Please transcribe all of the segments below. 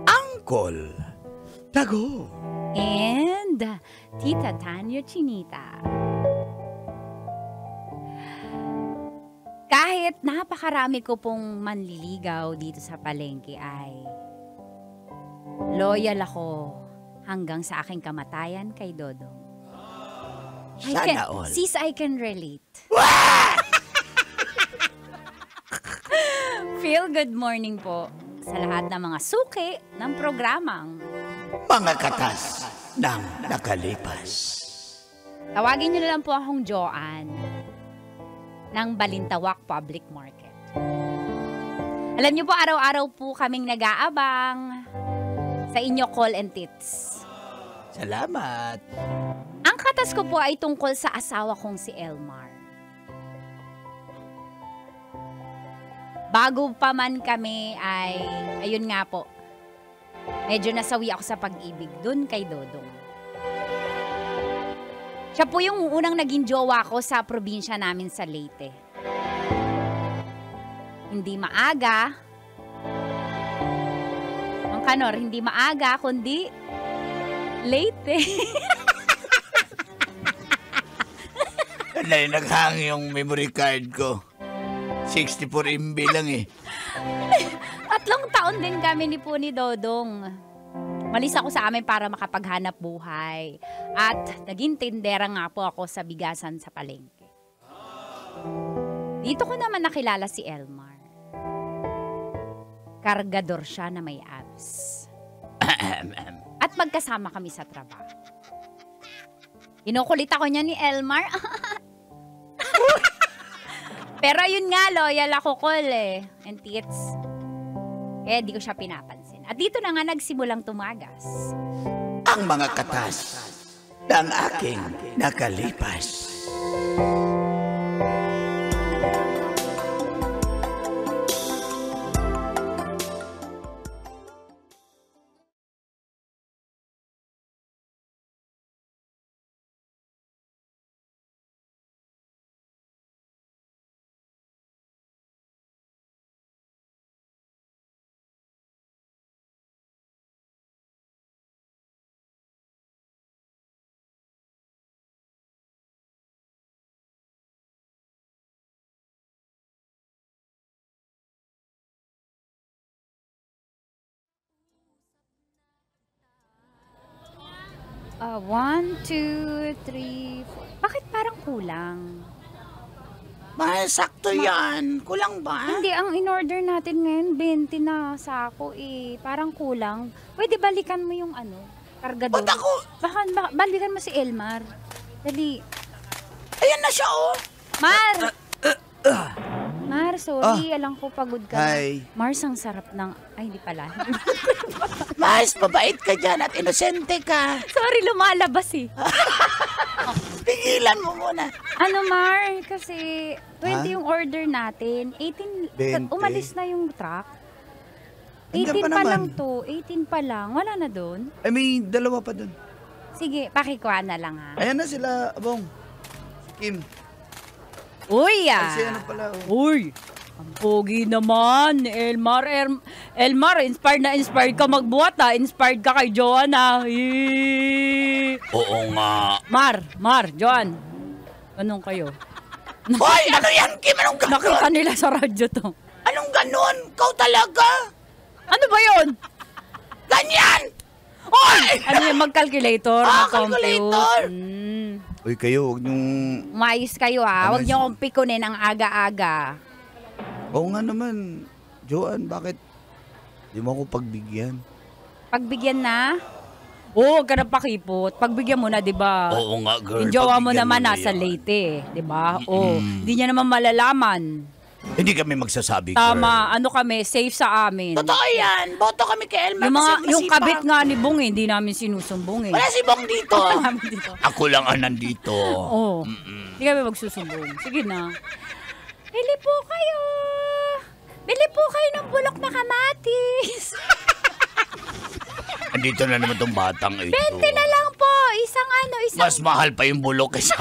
Uncle Dago. And Tita Tanya Chinita. Kahit napakarami ko pong manliligaw dito sa palengke ay loyal ako hanggang sa aking kamatayan kay Dodong. Sana all. Sis, I can relate. Feel good morning po sa lahat ng mga suki ng programang Mga katas ng nakalipas. Tawagin niyo na lang po akong Joanne ng Balintawak Public Market. Alam niyo po, araw-araw po kaming nag-aabang sa inyo call and tits. Salamat. Ang katas ko po ay tungkol sa asawa kong si Elmar. Bago pa man kami ay, ayun nga po, medyo nasawi ako sa pag-ibig dun kay Dodong. Siya po yung unang naging jowa ko sa probinsya namin sa Leyte. Hindi maaga. Ang kanor, hindi maaga, kundi Leyte. Naghang yung memory card ko. 64 MB lang eh. 3 taon din kami ni po ni Dodong. Malis ako sa amin para makapaghanap buhay. At naging tindera nga po ako sa bigasan sa palengke. Dito ko naman nakilala si Elmar. Kargador siya na may abs. At magkasama kami sa trabaho. Kinukulit ako niya ni Elmar. Pero yun nga, loyal ako, Col eh. And tits. Kaya di ko siya pinapansin. At dito na nga nagsimulang tumagas Ang mga katas ng aking nakalipas. One, two, three, four. Bakit parang kulang? Sakto yan. Kulang ba? Hindi, ang in-order natin ngayon, 20 na sako eh. Parang kulang. Pwede balikan mo yung kargador. Ba't ako? Balikan mo si Elmar. Dali. Ayan na siya oh. Mar! Mar, sorry. Alam ko pagod ka. Hi. Mars, ang sarap ng... Ay, hindi pala. Mas, mabait ka dyan at inosente ka. Sorry, lumalabas eh. Pigilan mo muna. Mar? Kasi 20 yung order natin. 18, 20? umalis na yung truck. Hanggang 18 pa pa lang naman. to. 18 pa lang. Wala na doon. Ay, may dalawa pa dun. Sige, pakikuha na lang ha. Ayan na sila, Abong. Si Kim. Uy Ay, si ano pala oh. Uy! Ang pogi naman, Elmar. Elmar, inspired ka magbuhat ha. Inspired ka kay Joanna. Oo nga. Mar, Joan. Anong kayo? Hoy, ano yan, Kim? Anong ganon? Nakita nila sa radyo to. Anong ganon? Kau talaga? Ano ba yun? Ganyan! Oy! Ano yung mag-calculator? Calculator! Uy, kayo, huwag niyong... Umayos kayo ha. Huwag niyo akong pikunin ang aga-aga. Oo nga naman. Joanne, bakit di mo ako pagbigyan? Pagbigyan na? Oo, huwag ka na pakipot. Pagbigyan mo na, di ba? Oo nga, girl. Yung jowa mo pagbigyan naman na nasa yan. Leyte, di ba? Oo, hindi niya naman malalaman. Hindi kami magsasabi, Tama, girl. ano kami, safe sa amin. Totoo yan. Boto kami kay Elmar. Yung kabit nga ni Bong, hindi namin sinusumbong eh. Wala si Bong dito. Wala namin dito. Ako lang ang nandito. Oo, hindi kami magsusumbong. Sige na. Bili po kayo. Bili po kayo ng bulok na kamatis. Andito na naman tong batang ito. 20 na lang po. Isang Mas mahal pa yung bulok kaysa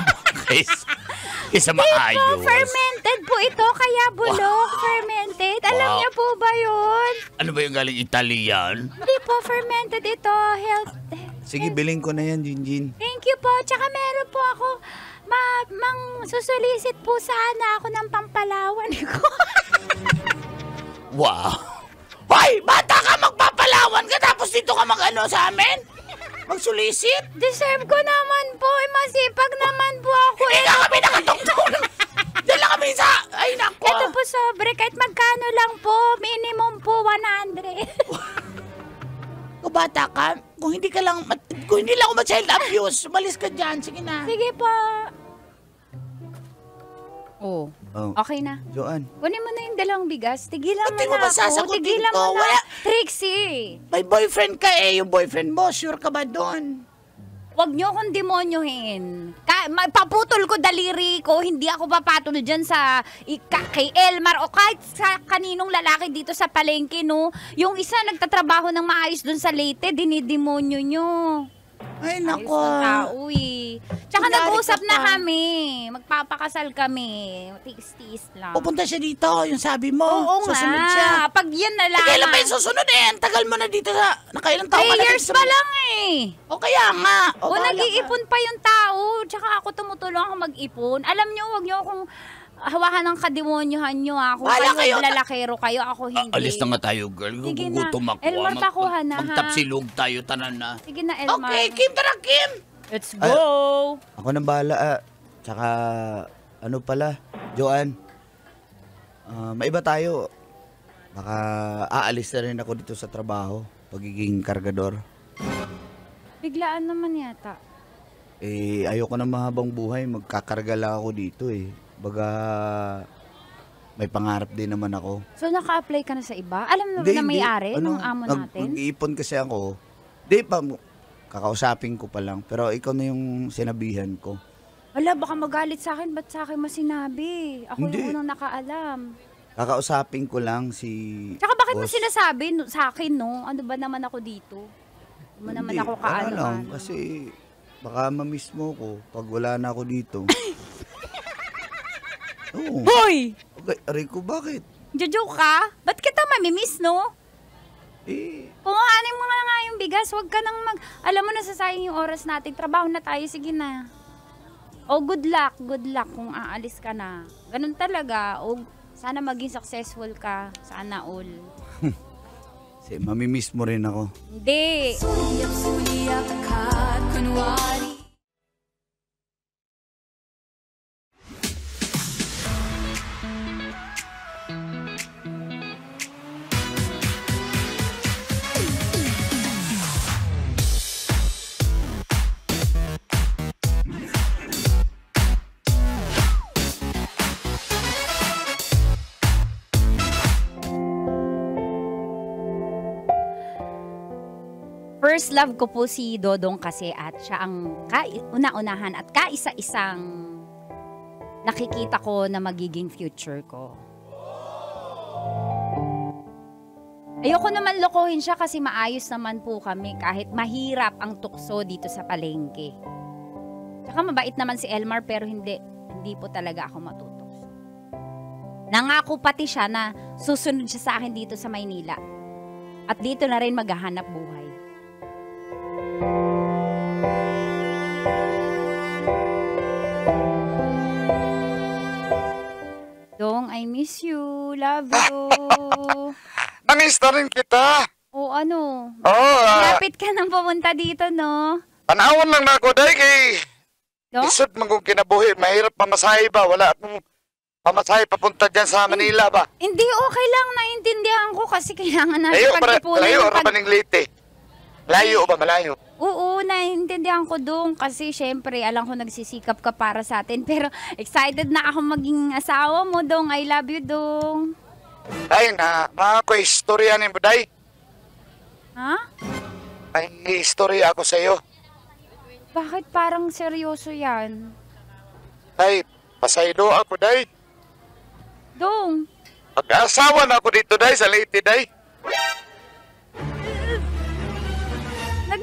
maayos. fermented po ito, kaya bulok, fermented. Alam Wow. niyo po ba yun? Ano ba yung galing Italian? Hindi po, fermented ito. Health. Sige, bilhin ko na yan, Jinjin. Thank you po. Tsaka meron po ako, susulisit po sana ako ng pampalawan ko. Wow. Hoy, bata ka, magpapalawan ka tapos dito ka mag-ano sa amin? Magsulisit? Deserve ko naman po. Masipag naman po ako. Hindi ka kami nakatungtong. Diyan lang kami sa... Ay, naku. Ito po sobre. Kahit magkano lang po. Minimum po 100. Kung bata ka, kung hindi lang ako ma-child abuse, umalis ka dyan. Sige na. Sige po. Oh. Okay na. Joanne. Kunin mo na yung dalawang bigas. Tigilan mo Pati mo na ba ako. sasagutin Tigilan ko? mo na. Wala. Trixie. May boyfriend ka Yung boyfriend mo, sure ka ba doon? Huwag niyo akong demonyohin. Paputol ko daliri ko. Hindi ako papatol dyan kay Elmar o kahit sa kaninong lalaki dito sa palengke, no? Yung isa nagtatrabaho ng maayos dun sa Leyte, dinidemonyo nyo. Ay, Ayos naku. ng tao eh. Tsaka Kunyari nag-usap ka na pa. kami. Magpapakasal kami. Tiis-tiis lang. Pupunta siya dito, yung sabi mo. Oo Susunod nga. siya. Pag yan na lang. Kailan ba yung susunod Ang tagal mo na dito sa... Nakailang taon 3 ka na years dito sa... pa lang eh. O kaya nga. O bahala ka. nag-iipon pa yung tao. Tsaka ako tumutulong ako mag-ipon. Alam nyo, huwag nyo akong hawakan ng kademonyohan nyo ha. Kung Bahala kayo kayo. lalakero kayo, ako hindi. Alis na nga tayo, girl. Sige na. Gugutom ako. Elmar, takuha na, ha? Magtapsilog tayo, tanan na. Sige na, Elmar. Okay, Kim, tara, Kim. Let's go! Ako nang bahala. Tsaka, ano pala, Joanne. Maiba tayo. Baka aalis na rin ako dito sa trabaho. Pagiging kargador. Biglaan naman yata. Ayoko na mahabang buhay. Magkakarga lang ako dito Baga, may pangarap din naman ako. So, naka-apply ka na sa iba? Alam mo na may-ari ng amo natin? Nag-iipon kasi ako. Di pa, kakausapin ko pa lang. Pero ikaw na yung sinabihan ko. Wala, baka magalit sa akin. Ba't sa akin masinabi? Ako Hindi. yung unang nakaalam. Kakausapin ko lang si... Tsaka bakit mo boss. sinasabi sa akin, no? Ano ba naman ako dito? Hindi mo naman Hindi, ako ano lang, kaano-ano. kasi baka ma-miss mo ko pag wala na ako dito. Oo. Hoy! Okay, Rico, bakit? Jojoke ka? Ba't kita mamimiss, no? Kumahanin mo nga yung bigas. Huwag ka nang Alam mo, nasasayang yung oras natin. Trabaho na tayo. Sige na. O, good luck. Good luck kung aalis ka na. Ganun talaga. O, sana maging successful ka. Sana all. Kasi mamimiss mo rin ako. Hindi. Sulyap-sulyap ka at kunwari. First love ko po si Dodong kasi at siya ang una-unahan at kaisa-isang nakikita ko na magiging future ko. Ayoko naman lokohin siya kasi maayos naman po kami kahit mahirap ang tukso dito sa palengke. Tsaka mabait naman si Elmar pero hindi po talaga ako matutokso. Nangako pati siya na susunod siya sa akin dito sa Maynila. At dito na rin maghahanap buhay. Dong, I miss you. Love you. Namiss na rin kita. O ano? Oo, Lapit ka nang pumunta dito, no? tanawan lang na ako dahil kay No? isod man kong kinabuhi. Mahirap pamasahe ba? Wala akong pamasahe papunta dyan sa Manila ba? Hindi, okay lang. Naintindihan ko kasi kailangan natin Layo, pag-ipunan layo, yung rabaning Leyte. Layo ba? Malayo? Oo, naintindihan ko dong kasi syempre alam ko nagsisikap ka para sa atin pero excited na ako maging asawa mo dong. I love you dong. Ay, ako istorya ni Buday. Ha? May istorya ako sa iyo. Bakit parang seryoso yan? Ay, pasaydo ako, day. Dong, Mag-asawa na ako dito, day, sa Leyte, day.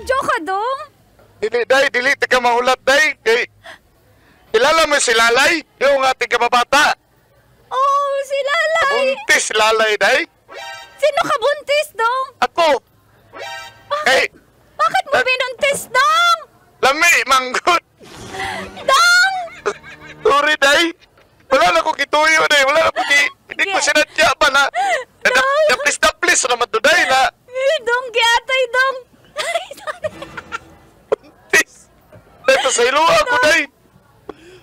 nag-joke ka dong? Dili, day, dili, ka mahulat, day. Kay, kilala mo si Lalay? Yung ating kababata. Oh, si Lalay! Buntis Lalay, day. Si Sino ka buntis, Dong? Ako! Eh, Bakit mo binuntis, Dong? lami, manggod! Dong! Sorry, day! Wala na ko kituyo, day! Wala na ko hindi ko sinadya ba na... Naplis naman to, day, na... Dong, giatay, Dong. Day, pa sa iluwa ko, day!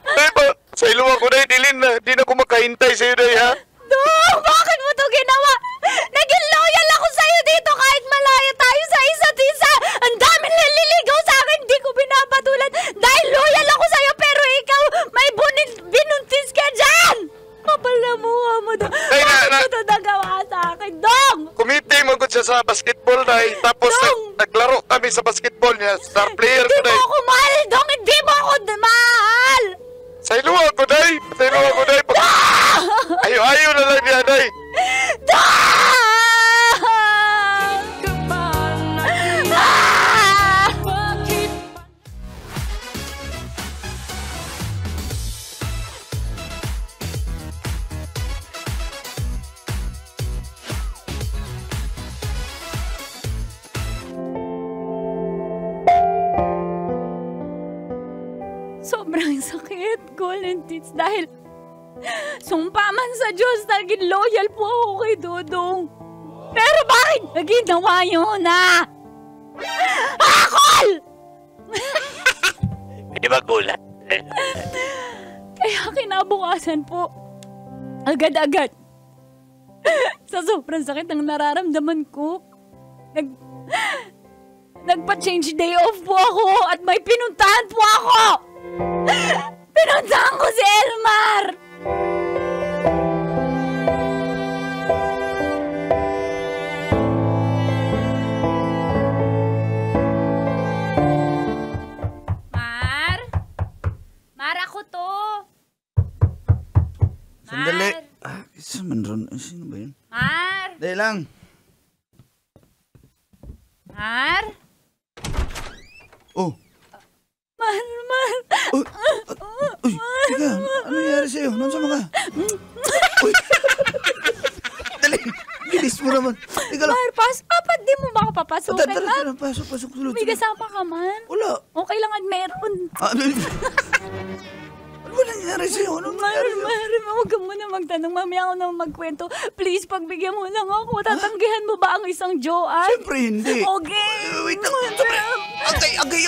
Day, pa sa iluwa ko, day, dilin na. Di na ko makahintay sa'yo, day, ha? Dong, bakit mo to ginawa? Naging loyal ako sa'yo dito kahit malaya tayo sa isa't isa. Ang dami naliligaw sa akin, di ko binabatulan. Dahil loyal ako sa'yo, pero ikaw, may binuntis ka dyan. Kapal na mukha mo, Dong. Ay, Bakit mo to nagawa sa akin, Dong? Kumite mo siya sa basketball, day. Tapos naglaro kami sa basketball niya. Star player ko, Hindi mo day. ako mahal, Dong. Hindi mo ako mahal. Sa iluwa ko, day. Sa iluwa ko, day. Ayaw na lang niya, day. Sobrang sakit, Golden Tits, dahil sumpa man sa Diyos, naging loyal po ako kay Dodong. Pero bakit ginawa yun, na? Akol! Hindi ba gulat? Kaya kinabukasan po, agad-agad, sa sobrang sakit ng nararamdaman ko, nagpa-change day off po ako at may pinuntahan po ako! Pinuntahan ko si Elmar! Mar, ako to. Sandali. Isa man ron. Sino ba yun? Mar! Dahil lang. Mar? Oh. Mar! Uy, teka. Ano nangyari sa'yo? Nansama ka? Uy. Dali. Bilis mo naman. Teka lang. Mar, Papa, di mo ba ako papasukin, Tara, Mar? tara. Pasok. May kasama ka man? Wala. Okay lang at meron. Ano ba nangyari sa'yo? Ano nangyari sa'yo? Mar, huwag ka muna magtanong. Mamaya ako na magkwento. Please, pagbigyan mo lang ako. Tatanggihan mo ba ang isang Joanne? Siyempre hindi. Okay. Wait lang. Agay.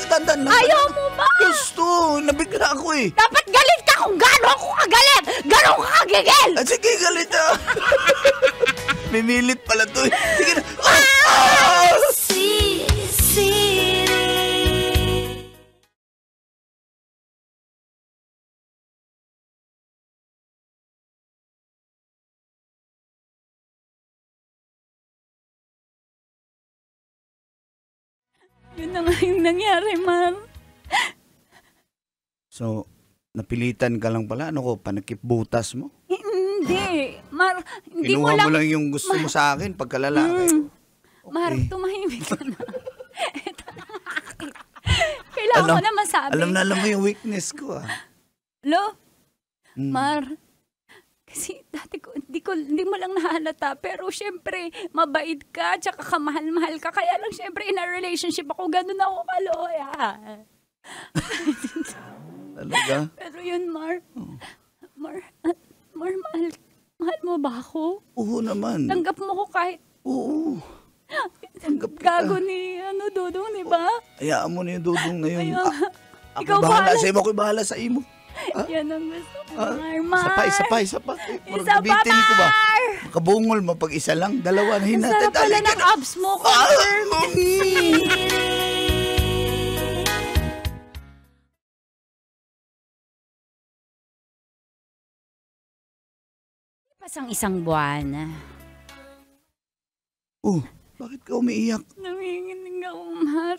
Tandan na. Ayaw mo ba? Gusto. Nabigla ako eh. Dapat galit ka kung gano'n ako kagalit. Gano'n ka kagigil. Sige, galit ah. Mimilit pala to eh. Sige na. Yun na nga yung nangyari, Mar. So, napilitan ka lang pala. Ano ko, panakip butas mo? Hindi. Mar, hindi Kinuha mo lang... mo lang yung gusto mo sa akin pagkalalaki. Mar, tumahimik ka na. Ito na ang akin. Kailangan ko na masabi. Alam mo yung weakness ko ah. Hello? Mar, kasi dati ko, hindi mo lang nahalata, pero syempre, mabait ka, tsaka kamahal-mahal ka, kaya lang syempre, in a relationship ako, ganun ako kaloya. Talaga? Pero yun, Mar, mahal mo ba ako? Oo naman. Tanggap mo ko kahit Oo. Tanggap kita. gago ni, Dudong, di ba? Hayaan mo na yung dudong na yun. Ayun. Ako Ikaw bahala bahala. sa imo, ako'y bahala sa imo. Yan ang gusto ko, Mar. Isa pa. Isa pa, Bitin ko ba? Mar! Makabungol mo pag isa lang, dalawa na Ang hinatid. sarap pala ng abs mo, confirm. Pasang isang buwan. Oh, bakit ka umiiyak? Nanginginig ako, Mar.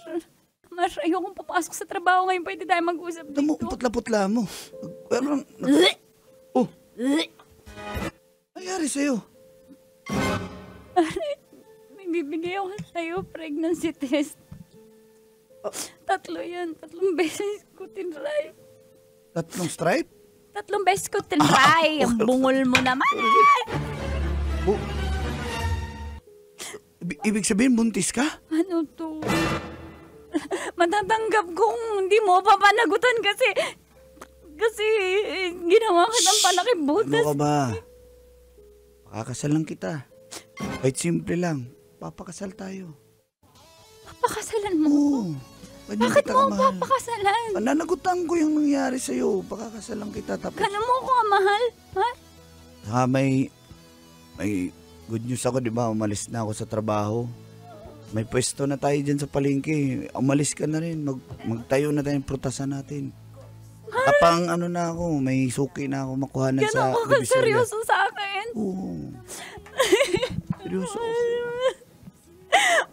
Mar, ayokong papasok sa trabaho ngayon. Pwede tayo mag-usap Alam mo, dito. putla-putla mo. Pero, oh, nangyari sa'yo? May bibigay ako sa'yo, pregnancy test. 3 yan. 3 beses ko tinry. 3 stripe? 3 beses ko tinry. Ang bungol mo naman. Ibig sabihin, buntis ka? Ano to? Matatanggap kong hindi mo papanagutan kasi ginawa kitang palakibutas. Ano ka ba? Pakakasal lang kita. Kahit simple lang. Papakasal tayo. Papakasalan mo? Oo. Ganyan Bakit kita mo kamahal. papakasalan? Pananagutan ko yung nangyari sa'yo. Pakakasal lang kita. Tapos, Kano mo ko mahal? Ha? may good news ako, di ba? Umalis na ako sa trabaho. May pwesto na tayo dyan sa palengke. Umalis ka na rin. Magtayo na tayong prutasan natin. Kapang ano na ako, may suki na ako makuhanan sa Gano'n ka Divisoria. seryoso sa akin? Oo. Seryoso ako.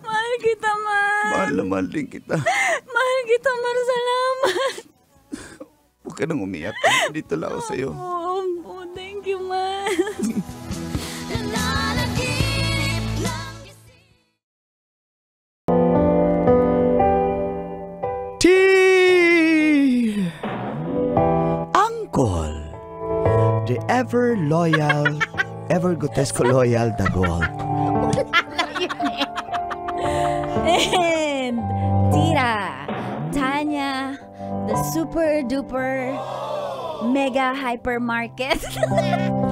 Mahal kita, man. Mahal na mahal din kita. Mahal kita, man. Salamat. Huwag ka nang umiyak. Dito lang ako sa'yo. Oh, thank you, man. Uncle, the ever loyal, ever grotesco loyal Dagol. And Tita, Tanya, the super duper mega hypermarket.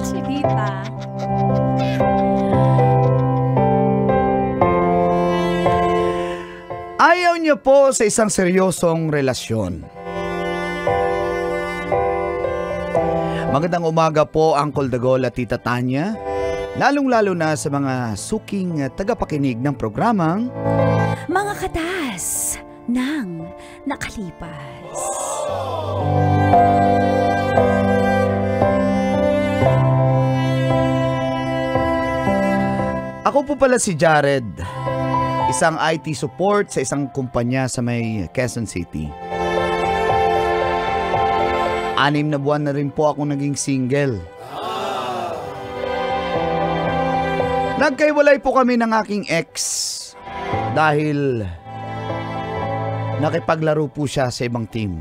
Chilita. Ayaw niyo po sa isang seryosong relasyon. Magandang umaga po, Uncle Dagol at Tita Tanya. Lalong-lalo na sa mga suking tagapakinig ng programang Mga katas ng nakalipas. Ako po pala si Jared, isang IT support sa isang kumpanya sa may Quezon City. 6 na buwan na rin po ako naging single. Nagkaiwalay po kami ng aking ex dahil nakipaglaro po siya sa ibang team.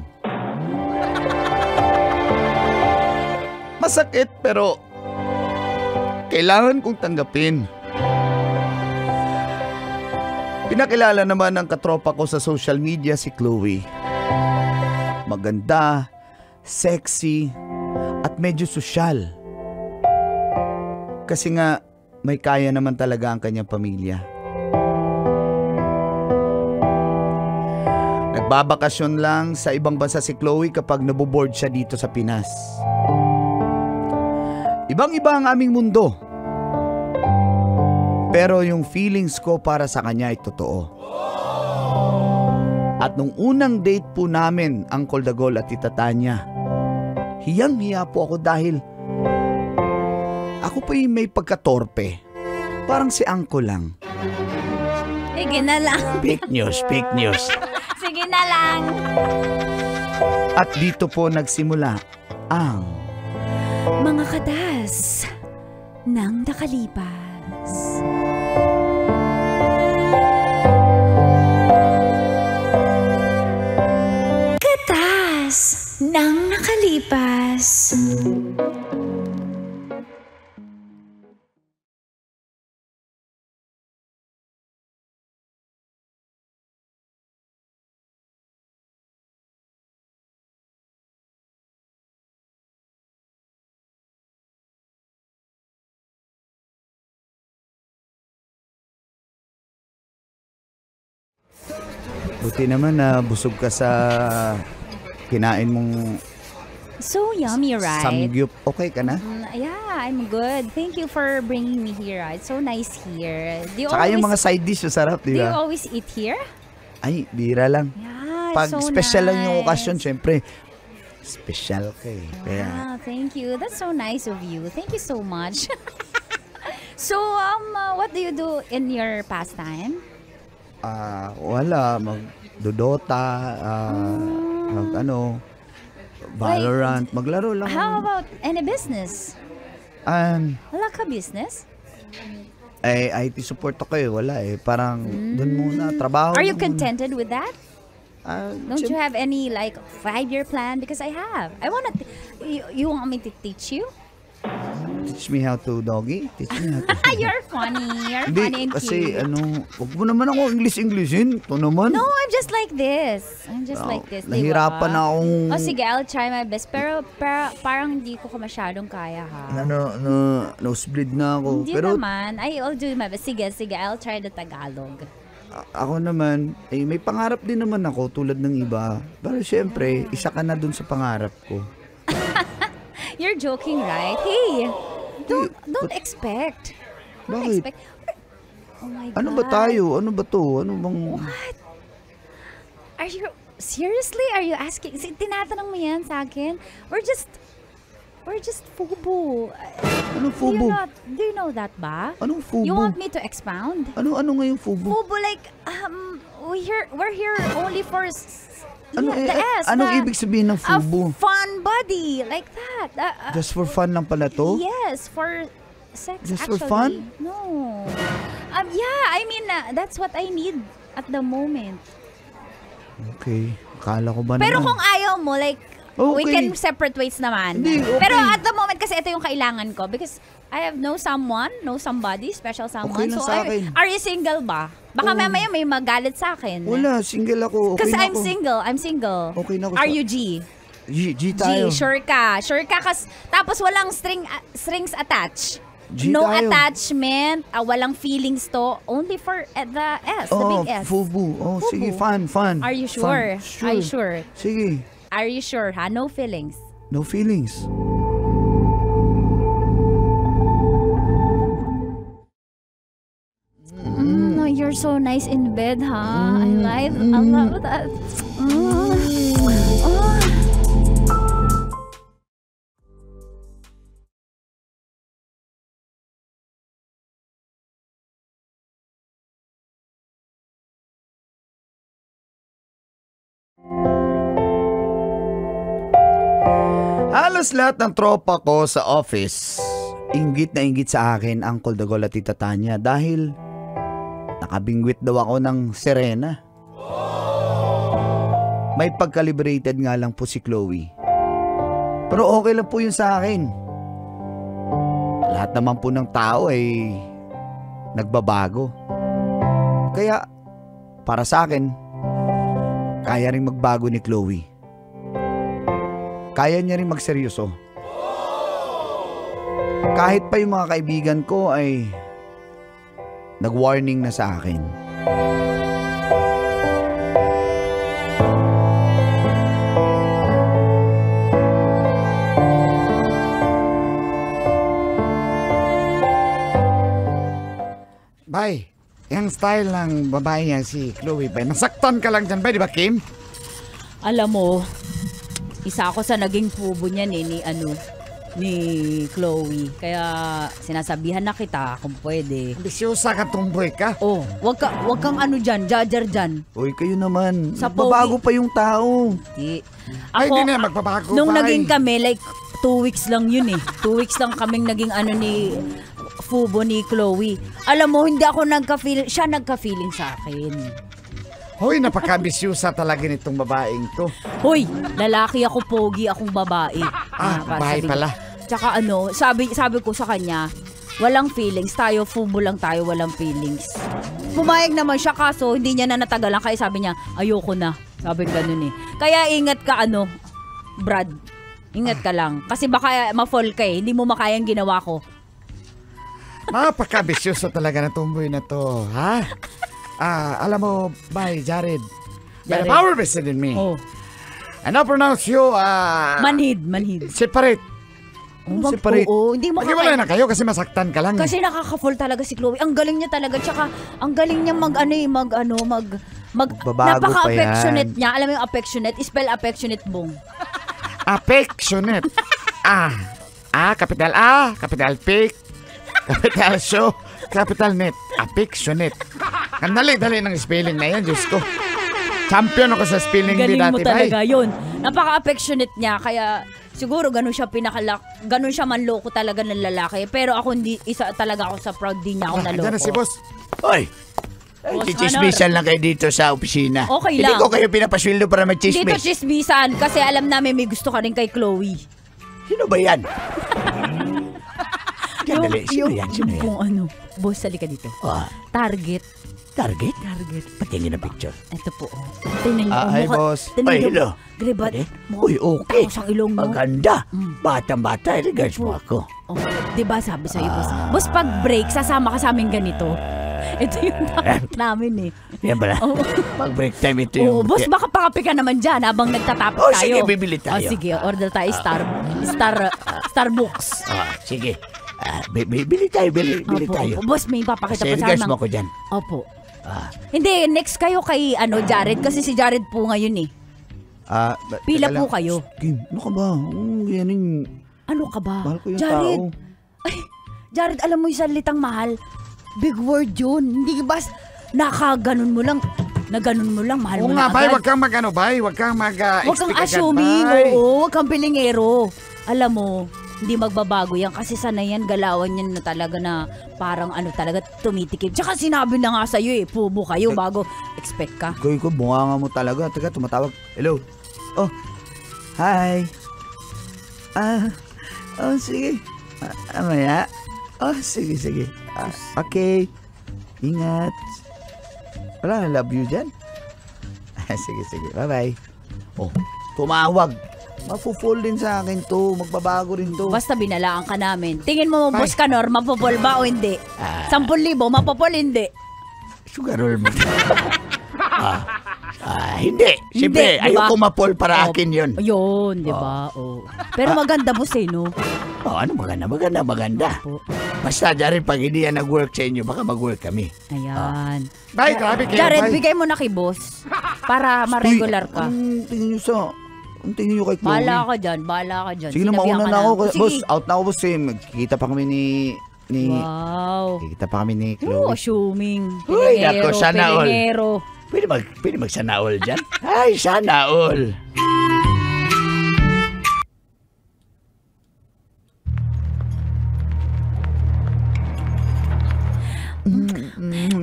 Masakit pero kailangan kong tanggapin. Pinakilala naman ng katropa ko sa social media si Chloe. Maganda, sexy, at medyo sosyal. Kasi nga, may kaya naman talaga ang kanyang pamilya. Nagbabakasyon lang sa ibang bansa si Chloe kapag naboboard siya dito sa Pinas. Ibang-iba ang aming mundo. Pero yung feelings ko para sa kanya ay totoo. At nung unang date po namin, Uncle Dagol at Tita Tanya, hiyang-hiya po ako dahil ako po yung may pagkatorpe. Parang si Uncle lang. Sige na lang. Fake news, fake news. Sige na lang. At dito po nagsimula ang Mga katas ng nakalipas. Katas ng nakalipas. buti naman na busog ka sa kinain mong So yummy, right? samgyup. Okay ka na? Yeah, I'm good. Thank you for bringing me here. It's so nice here. Do you Saka yung mga always, side dish, sarap, do di you ba? always eat here? Ay, bira lang. Yeah, Pag it's so special lang yung nice. okasyon, syempre, special ka eh. Kaya, Ah, thank you. That's so nice of you. Thank you so much. So, what do you do in your pastime? wala, magdodota, Valorant, maglaro lang. How about any business? Wala ka business? IT support ako eh, wala eh. Parang dun muna, trabaho. Are you muna. contented with that? Don't you have any like 5-year plan? Because I have. I wanna. You want me to teach you? teach me how to doggy? Teach me how to... You're funny. You're Hindi, funny and kasi cute. wag mo naman ako English-Englishin. Ito naman. No, I'm just like this. I'm just like this. Nahirapan diba? na akong... Oh, sige, I'll try my best. Pero parang hindi ko masyadong kaya, ha? Nosebleed na ako. Hindi Pero naman. I'll do my best. Sige, I'll try the Tagalog. ako naman, may pangarap din naman ako tulad ng iba. Pero syempre, isa ka na dun sa pangarap ko. You're joking, right? Hey, don't expect. Don't Bakit? expect. Oh my God. Ano ba tayo? Ano ba to? Ano bang... What? Seriously? Are you asking? Tinatanong mo yan sa akin? We're just FUBU. Anong FUBU? Do you know that ba? Anong FUBU? You want me to expound? Ano nga yung FUBU? FUBU, like, we're here only for the S. Anong ibig sabihin ng A FUBU? fun body, like that. Just for fun lang pala to? Yes, for sex. Just actually. for fun? No. Yeah, I mean, that's what I need at the moment. Okay. Akala ko ba Pero naman? kung ayaw mo, like, we Okay. can separate ways naman. Hindi, okay. Pero at the moment, kasi ito yung kailangan ko. Because I have somebody, special someone. Okay lang sa akin. Are you single ba? Baka Oo. mamaya may magalit sa akin. Wala, single ako. Okay Kasi na I'm ako. single. Okay na ako Are sa- you G? G tayo. G, sure ka. Tapos walang strings attached. G No tayo. attachment, walang feelings to. Only for the S, the Oh, big S. FUBU. Oh, FUBU. sige, fun. Are you Fun. sure? Are you sure? Sige. Are you sure, ha? No feelings. No feelings. No, you're so nice in bed, ha? I love that. Oh. Halos lahat ng tropa ko sa office, inggit na inggit sa akin, Uncle Dagol at Tita Tanya, dahil nakabingwit daw ako ng Serena. May pagcalibrated nga lang po si Chloe. Pero okay lang po yun sa akin. Lahat naman po ng tao ay nagbabago. Kaya, para sa akin, kaya rin magbago ni Chloe. Kaya niya rin magseryoso. Kahit pa yung mga kaibigan ko ay nag-warning na sa akin. Bay, yung style ng babae yan si Chloe, bay. Nasaktan ka lang dyan, bay, di ba, Kim? Alam mo, isa ako sa naging pubo niyan ni Chloe. Kaya sinasabihan na kita kung pwede. Ambisyosa ka, tumboy ka. Oh, wag kang judger dyan. Uy, kayo naman. Sa Babago pa yung tao. Di. Ay, Ako, di na, magbabago, nung bay. naging kami, like, 2 weeks lang yun eh. 2 weeks lang kaming naging ni Fubo ni Chloe. Alam mo, hindi ako nagka-feeling, siya nagka-feeling sa akin. Hoy, napaka-ambisyosa talaga nitong babaeng to. Hoy, lalaki ako, pogi akong babae. Babae sabi- pala. Tsaka sabi ko sa kanya, walang feelings, tayo fubo lang tayo, walang feelings. Pumayag naman siya, kaso hindi niya na natagalan, kaya sabi niya, ayoko na. Sabi ganun eh. Kaya ingat ka Brad. Ingat ka lang. Kasi baka ma-fall ka eh, hindi mo makayang ginawa ko. Napaka-ambisyoso talaga na tumboy na to, ha? Alam mo, bay, Jared. May Jared. power vested in me. Oh, And I pronounce you, manhid. separate. Separate. Oo, hindi mo Maghiwalay na kayo kasi masaktan ka lang. Kasi nakaka-fall talaga si Chloe. Ang galing niya talaga. Tsaka, ang galing niya Magbabago napaka-affectionate pa yan. niya. Alam mo yung affectionate? Spell affectionate, Bong. Affectionate. Capital A, capital P, capital show, capital net. Affectionate. Ang dali-dali ng spelling na yan, Diyos ko. Champion ako sa spelling bee Galing mo dati, talaga bay. yun. Napaka-affectionate niya. Kaya, siguro ganun siya ganun siya manloko talaga ng lalaki. Pero ako isa talaga ako sa proud din niya ako naloko. Diyan na si boss. Hoy! Boss Chichismisan lang kayo dito sa opisina. Okay Hindi lang. ko kayo pinapasweldo para Dito mag-chismis. chismisan kasi alam namin may gusto ka rin kay Chloe. Sino ba yan? Sandali, sino yan? Sino yan? Kung ano, boss, halika dito. Ah, Target. target? Target. Patingin na picture. Ito po, oh. Tingnan niyo. Hi, boss. Tingnan Ay, niyo. hello. Grabe, Pwede? mukhang Uy, okay. taos ang ilong mo. Maganda. Mm. Batang-bata, regards mo ako. Oh, diba sabi sa'yo, boss? Boss, pag break, sasama ka sa amin ganito. Ito yung target namin eh. Yan pala. Oh. Pag-break time ito Oo, yung... boss, baka pakape ka naman dyan habang nagtatapos Oh, tayo. sige, bibili tayo. Oh, sige, order tayo Starbucks. Sige. Bili tayo, bili Opo, tayo. opo. Boss, may papakita Kasi pa regards sana. mo ako dyan. Opo. Ah, Hindi, next kayo kay Jared kasi si Jared po ngayon eh. Pila teka po lang. kayo. Kim, ano ka ba? Yan yung... Ano ka ba? Mahal ko yung Jared. tao. Ay, Jared, alam mo yung salitang mahal? Big word yun. Hindi ba nakaganon mo lang, mahal Oo mo nga, na bay, agad. wag kang mag-ano, bay. Wag kang Huwag kang mag-expect agad, assuming, bay. oo. Huwag kang pilingero. Alam mo, hindi magbabago yan kasi sanay yan, galawan yan na talaga na parang talaga tumitikip. Tsaka sinabi na nga sa'yo eh, pubo kayo bago expect ka. Koy ko, bunganga mo talaga. Teka, tumatawag. Hello? Oh, hi. Sige. Amaya. Oh, sige. Okay. Ingat. Wala, love you dyan. Sige. Bye-bye. Oh, tumawag. Mafu-fall din sa akin to. Magbabago rin to. Basta binalaan ka namin. Tingin mo, Boss Kanor, mapopol ba o hindi? 10,000, mapopol hindi. Sugar roll mo. Hindi. Siyempre, Hindi, diba? ayoko mapol para akin yun. Yun, di ba? Oh. Pero maganda, boss eh, no? Oh, ano maganda. Po. Basta, Jared, pag hindi yan nag-work sa inyo, baka mag-work kami. Ayan. Bye, grabe kayo, Jared, bye. bigay mo na kay boss. Para ma-regular ka. Anong tingin nyo kay Chloe? Bahala ka dyan. Sige na, Sinabihan mauna ka na ako. Sige. Boss, out na ako, boss. Magkikita pa kami ni... Wow. Kita pa kami ni Oh, Chloe. assuming. Uy, nako, sana all. Pilingero. Pwede mag-sana all dyan? Ay, sana all.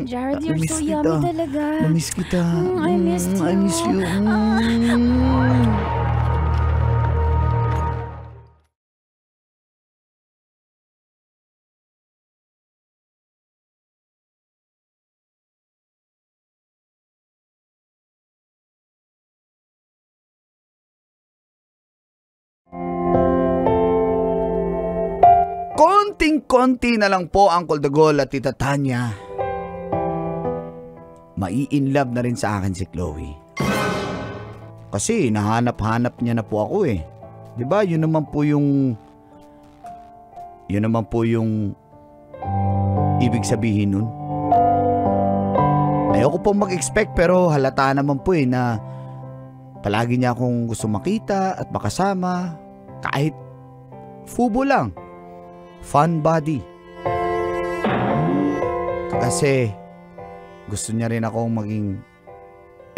Jared, you're Namiss so kita. yummy talaga. Namiss kita. I missed you. I miss you. Konting-konti na lang po, Uncle Dagol at Tita Tanya. Mai-inlove na rin sa akin si Chloe. Kasi nahanap-hanap niya na po ako eh. 'Di ba? Yun naman po yung ibig sabihin nun. Ayoko po mag-expect pero halata naman po na palagi niya akong gusto makita at makasama kahit fubo lang. Fun body. Kasi gusto niya rin akong maging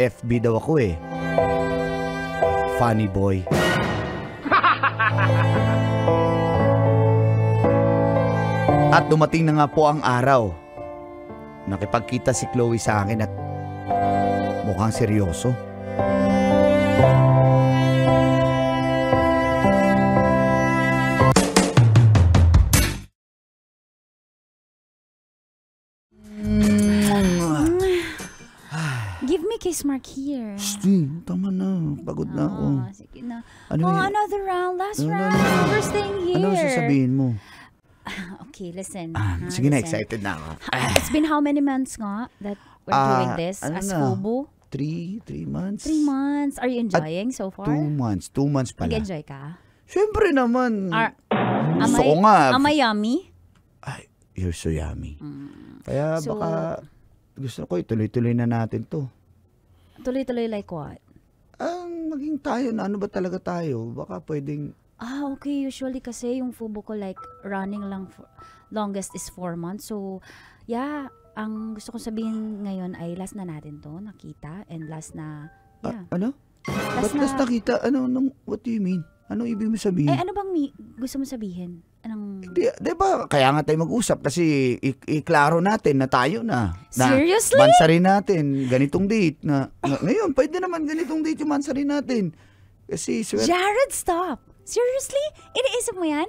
FB daw ako eh. Funny boy. At dumating na nga po ang araw. Nakipagkita si Chloe sa akin at mukhang seryoso. Give me kiss mark here. Tama na. Pagod na ako. Sige na. Ano yun? Another round. Last Ano, round. ano? We're staying here. Ano sasabihin mo? Okay, listen. Sige na, listen. excited na ako. It's been how many months nga that we're doing this ano as na? Fubu? 3 months? 3 months. Are you enjoying so far? 2 months. 2 months pala. Nag-enjoy ka? Siyempre naman. Am Gusto ko nga. Am I yummy? Ay, you're so yummy. Kaya So- baka gusto ko ituloy-tuloy na natin to. Tuloy-tuloy like what? Maging tayo na ano ba talaga tayo? Baka pwedeng... Okay. Usually kasi yung Fubu ko like running lang for, longest is 4 months. So, yeah. Ang gusto kong sabihin ngayon ay last na natin to, nakita. And last na, yeah. Ano? Ba't Last last nakita? What do you mean? Anong ibig mo sabihin? ano bang gusto mo sabihin? Anong... Di ba? Kaya nga tayo mag-usap kasi iklaro natin na tayo na. Seriously? Mansarin natin. Ganitong date na. Ngayon, pwede naman ganitong date yung mansarin natin. Kasi, Jared, stop! Seriously? Iniisip mo yan?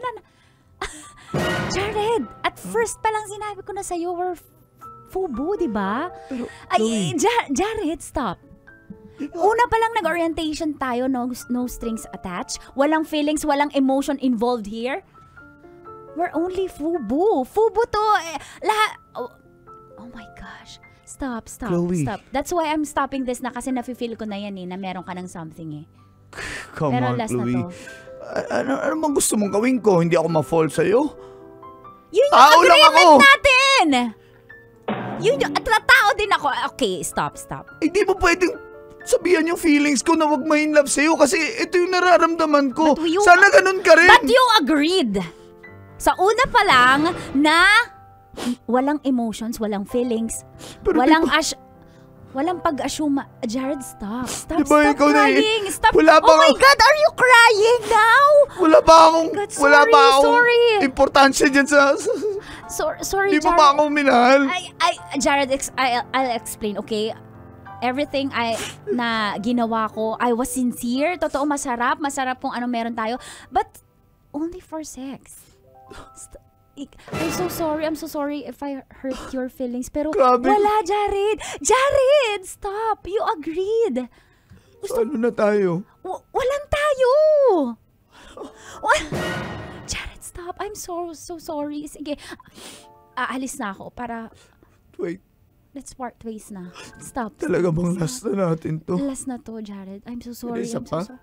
Jared, at first pa lang sinabi ko na sa'yo, we're FUBU, di ba? Ay, Jared, stop. Una pa lang nag-orientation tayo, no strings attached. Walang feelings, walang emotion involved here. We're only FUBU. FUBU to. Oh my gosh. Stop. Chloe. Stop. That's why I'm stopping this na kasi nafe-feel ko na yan na meron ka ng something eh. Come Pero on, last na Chloe. to. Ano bang gusto mong gawin ko? Hindi ako ma-fall sa'yo? Yun yung Tao lang agreement ako. natin! Yun yung, tao din ako. Okay, stop. Hindi mo pwedeng sabihan yung feelings ko na wag ma-inlove sa'yo kasi ito yung nararamdaman ko. But you- Sana ganun ka rin. But you agreed. Sa una pa lang na walang emotions, walang feelings, Pero walang pag-assume. Jared, stop. Di ba Stop ikaw na crying. Stop. wala Oh ba- my God, are you crying now? Wala ba akong, God, wala ba akong sorry. importansya dyan sa... Sorry, Di mo Jared. ba ako minahal? Jared, I'll explain, okay? Everything na ginawa ko, I was sincere. Totoo, masarap kung ano meron tayo. But only for sex. I'm so sorry if I hurt your feelings. Pero Grabe. wala, Jared. Jared, stop. You agreed. So, ano na tayo? Walang tayo. Jared, stop. I'm so sorry. Sige, aalis na ako para Wait, let's part ways na. Stop. talaga bang Stop. last na natin to? Last na to, Jared. I'm so sorry. Isa I'm pa? so sorry.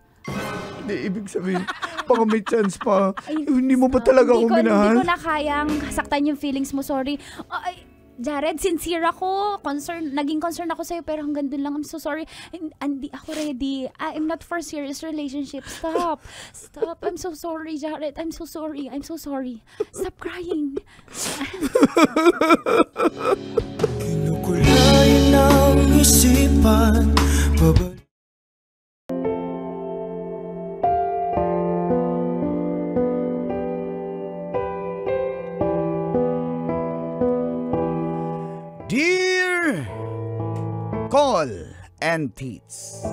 Hindi, ibig sabihin, baka may chance pa. Ay, Hindi mo ba stop. talaga ako Hindi minahal? ko na kayang saktan yung feelings mo. Sorry. Jared, sincere ako. Naging concern ako sa'yo pero hanggang dun lang. I'm so sorry. Hindi ako ready. I'm not for serious relationship. Stop. I'm so sorry, Jared. I'm so sorry. Stop crying. Kinukulay ng isipan, Dear Call and Teats,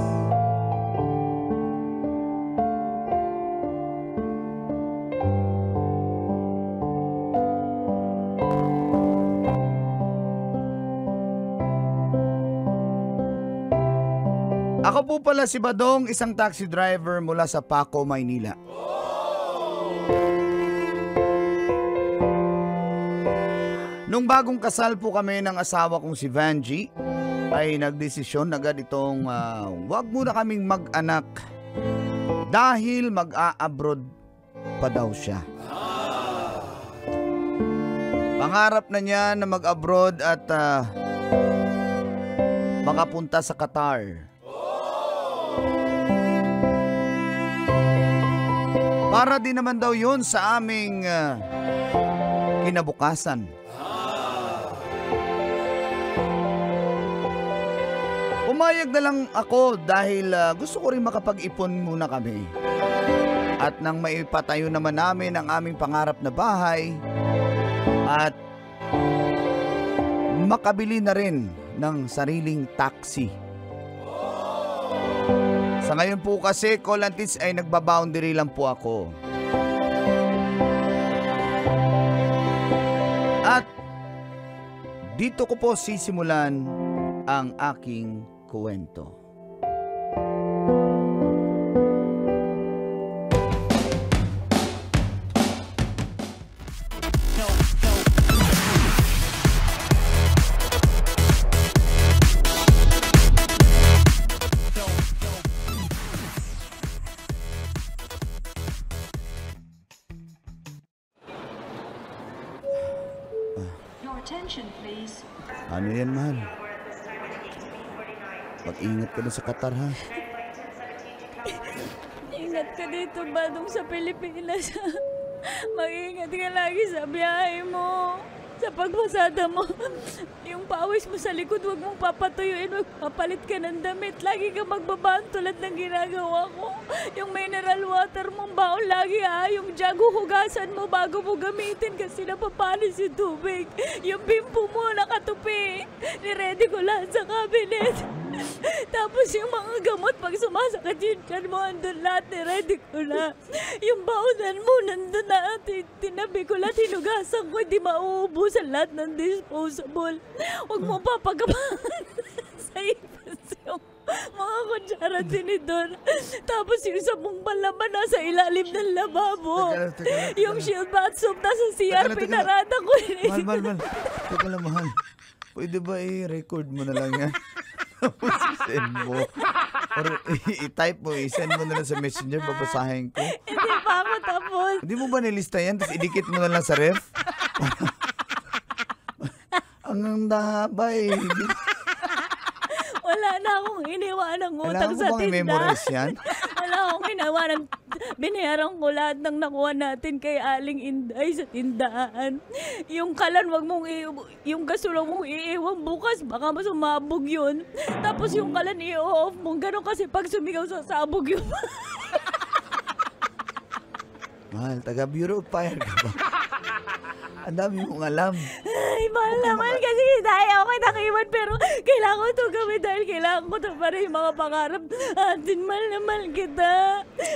ako po pala si Badong, isang taxi driver mula sa Paco, Maynila. Nung bagong kasal po kami ng asawa kong si Vanji, ay nagdesisyon agad itong wag muna kaming mag-anak dahil mag-a-abroad pa daw siya. Pangarap na niya na mag-abroad at makapunta sa Qatar. Para din naman daw yun sa aming kinabukasan. Umayag na lang ako dahil gusto ko rin makapag-ipon muna kami. At nang maipatayo naman namin ang aming pangarap na bahay at makabili na rin ng sariling taxi. Sa ngayon po kasi, Call and Teats ay nagbaboundary lang po ako. At dito ko po sisimulan ang aking kwento. Ano yan, mahal? Pag-ingat ka na sa Qatar, ha? Ingat ka dito, Badong, sa Pilipinas. Mag-ingat ka lagi sa biyahe mo. Sa pagpasada mo. Yung pawis mo sa likod, huwag mong papatuyuin. Huwag papalit ka ng damit. Lagi ka magbabaan tulad ng ginagawa ko. Yung mineral water mong baon lagi ha. Yung jug hugasan mo bago mo gamitin kasi napapanis yung tubig. Yung bimpo mo nakatupi. Niready ko lahat sa cabinet. Tapos yung mga gamot, pag sumasakit yung tiyan mo, andun lahat, ready ko na. Yung baunan mo, nandun na. Tinabi ko lahat, hinugasan ko, hindi mauubusan lahat ng disposable. Huwag mo papagabahan sa ipos yung mga kutsara tinidor. Tapos yung sabong palaman nasa ilalim ng lababo. Teka lang. Yung shield bath soap nasa CR, Teka lang. pinarada ko. Mahal. Teka lang, mahal. Pwede ba i-record mo na lang yan? Tapos i-send mo. Or i-type mo, i-send mo na lang sa messenger, babasahin ko. Hindi pa ako tapos. Hindi mo ba nilista yan? Tapos idikit mo na lang sa ref? Ang haba eh. Wala na akong iniwan ng utang Kailangan mo sa bang tindahan. i-memorize yan? Wala akong ginawa ng binayaran ko lahat ng nakuha natin kay Aling Inday sa tindahan. Yung kalan, wag mong yung gasol mong iiwan bukas, baka masumabog yun. Tapos yung kalan i-off mo, gano'n kasi pag sumigaw sa sabog yun. Mahal, taga Bureau of Fire ka ba? Ang dami mong alam. Ay, mahal naman kasi dahil ako kay nakiwan, pero kailangan ko ito gawin dahil kailangan ko ito para yung mga pangarap. Atin, mahal na mahal kita.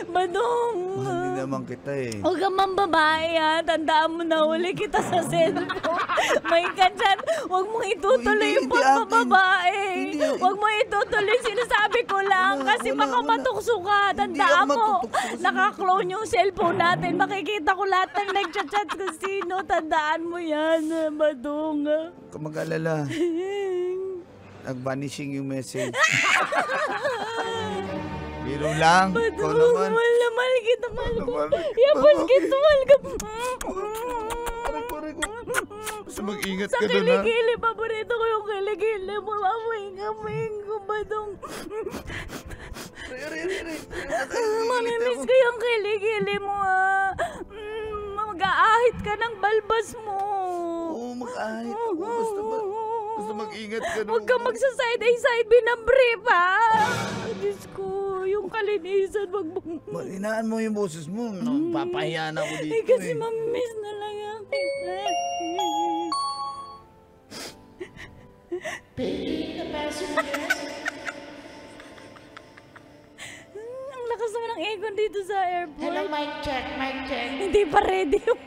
Badong. Mahal din naman kita eh. Huwag ka mang babae ha. Tandaan mo na uli kita sa cellphone. May ka dyan. Huwag mong itutuloy yung Hindi pagbababae. Hindi, Huwag mong itutuloy. Sinasabi ko lang. Kasi baka matukso ka. Tandaan Hindi ako mo. matutukso. Naka-clone yung cellphone natin. Makikita ko lahat ng nag-chat kung sino. Tandaan mo yan. Badong. Huwag ka mag-alala. Nag-vanishing yung message. Biro lang. Ikaw Badong. naman. Mahal na mahal kita. Mahal ko. Mahal kita. Yapon kita. Mahal ka. Aray ko. Basta mag-ingat Sa ka doon ha. kilikili, paborito ko yung kilikili mo. Mamuing ko ba dong? Mamimiss ko yung kilikili mo ah. Mag-aahit ka ng balbas mo. Oo, mag-ahit ako. Basta mag-ingat ka doon. Huwag ka magsa-side A side B ng brief ha. Diyos ko, yung kalinisan, wag mo. Inaan mo yung boses mo. Papahiya na ako dito Eh kasi eh. mamimiss na lang ako. Ang lakas naman ng aircon dito sa airport. Hello, mic check. Hindi pa ready yung...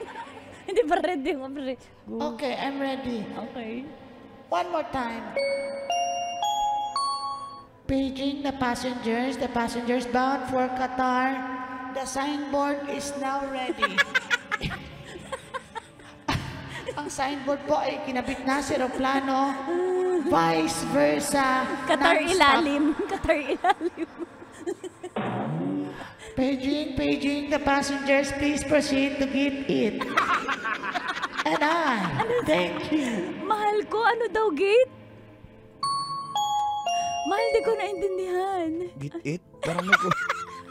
Hindi pa ready yung... Okay, I'm ready. Okay. One more time. Paging the passengers bound for Qatar. The signboard is now ready. Ang signboard po ay kinabit na sa aeroplano. Vice versa. Qatar Non-stop. ilalim. Qatar ilalim. Paging the passengers, please proceed to get it. And thank you. Mahal ko, ano daw gate? Mahal, di ko naintindihan. Get it? Parang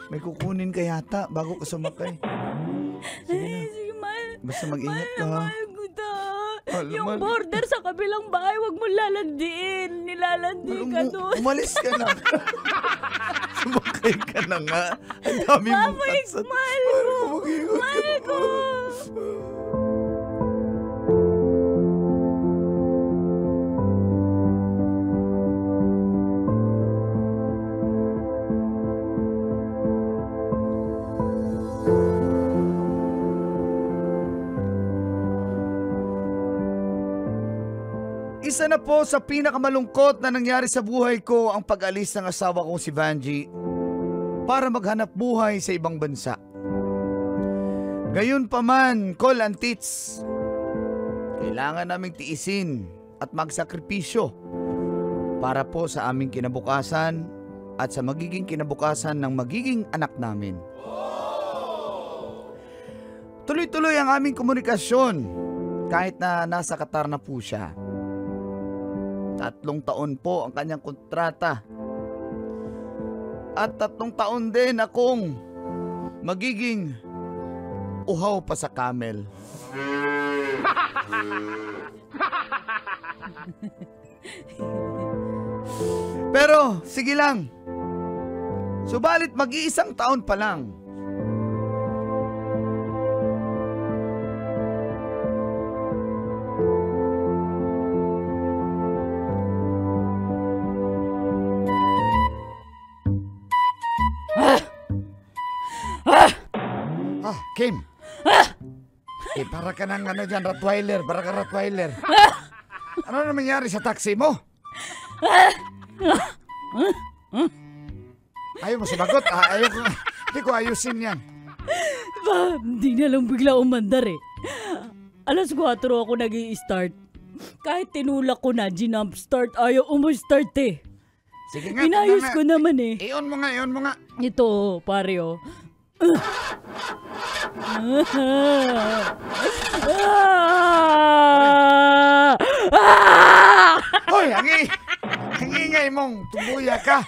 may kukunin ka yata bago ka sumakay. Ay, sige, mahal. Basta mag-ingat ka ha. Mahal ko to. Mahal Yung naman. border sa kabilang bahay, wag mo lalandiin. Nilalandi ka doon. Umalis ka na. Sumakay ka na nga. Ang dami mong Babay, katsat. mahal ko. Mahal ko. Isa na po sa pinakamalungkot na nangyari sa buhay ko ang pag-alis ng asawa kong si Vanji para maghanap buhay sa ibang bansa. Gayon pa man, Col and Tits, kailangan naming tiisin at magsakripisyo para po sa aming kinabukasan at sa magiging kinabukasan ng magiging anak namin. Tuloy-tuloy ang aming komunikasyon kahit na nasa Qatar na po siya. 3 taon po ang kanyang kontrata. At 3 taon din akong magiging uhaw pa sa camel. Pero sige lang. Subalit mag-iisang taon pa lang. Kim. Para ka ng ano dyan, Rottweiler. Para ka Rottweiler. Ano na nangyari sa taxi mo? Ayaw mo sumagot. Ayaw ko. Hindi ko ayusin yan. Ba, hindi na lang bigla umandar eh. Alas 4 ako nag-i-start. Kahit tinulak ko na, ginump start, ayaw umustart eh. Sige nga. Inayos ko naman eh. Iyon mo nga. Ito, pare oh. Hoy, ang ingay mong tumuya ka.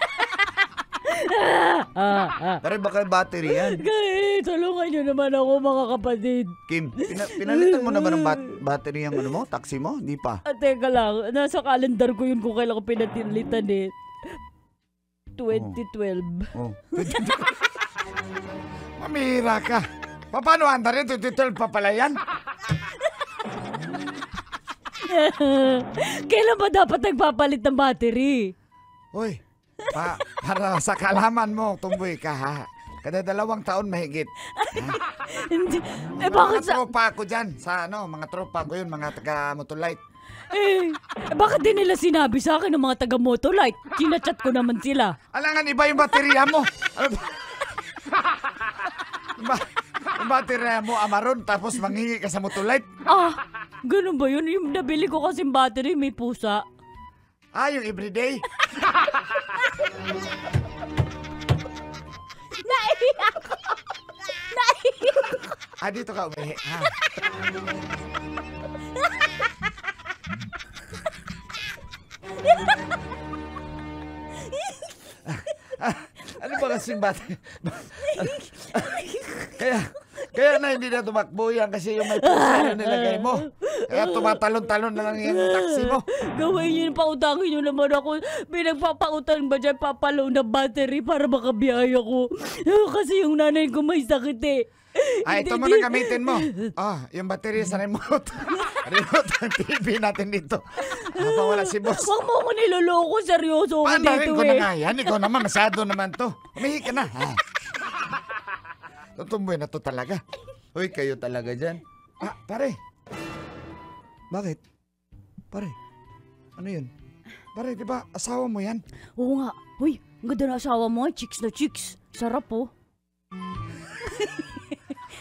Pero baka battery yan. Guys, tulungan nyo naman ako mga kapatid. Kim, pinalitan mo naman ng battery yung ano mo, taxi mo? Hindi pa. Teka lang, nasa calendar ko yun kung kailan ko pinatilitan eh. 2012. Oh. Mamira ka. Paano anda rin? 2012 pa pala yan? Kailan ba dapat nagpapalit ng battery? Hoy, para sa kalaman mo, tumboy ka ha. Kada 2 taon mahigit. Hindi. Mga Bakit tropa ko dyan. Mga tropa ko yun, mga taga-motolite. bakit din nila sinabi sa akin ng mga taga-motolite? Chinachat ko naman sila. Alangan, iba yung baterya mo. Ano ba? Yung baterya mo, amaron, tapos manghingi ka sa motolite. Ganun ba yun? Yung nabili ko kasing battery, may pusa. Yung everyday. Naiyak ko! Dito ka umihi. Ano ba kasing battery? Kaya na hindi na tumakbo yan kasi yung may pusa na nilagay mo. Kaya tumatalon-talon na lang yung taxi mo. Gawin yun, pautangin nyo naman ako. Pinagpapautang ba dyan, papalaw na battery para makabiyaya ko. Kasi yung nanay ko may sakit eh. Ito mo na gamitin mo. Yung battery sa remote. Remote ang TV natin dito. Habang wala si boss. Huwag mo ko niloloko, seryoso ako Paano dito ko eh. na nga yan? Ikaw naman, masyado naman to. Umihi ka na. Tutumboy na to talaga. Uy, kayo talaga dyan. Pare. Bakit? Pare, ano yun? Pare, di ba asawa mo yan? Oo nga. Uy, ang ganda na asawa mo. Chicks na chicks. Sarap oh.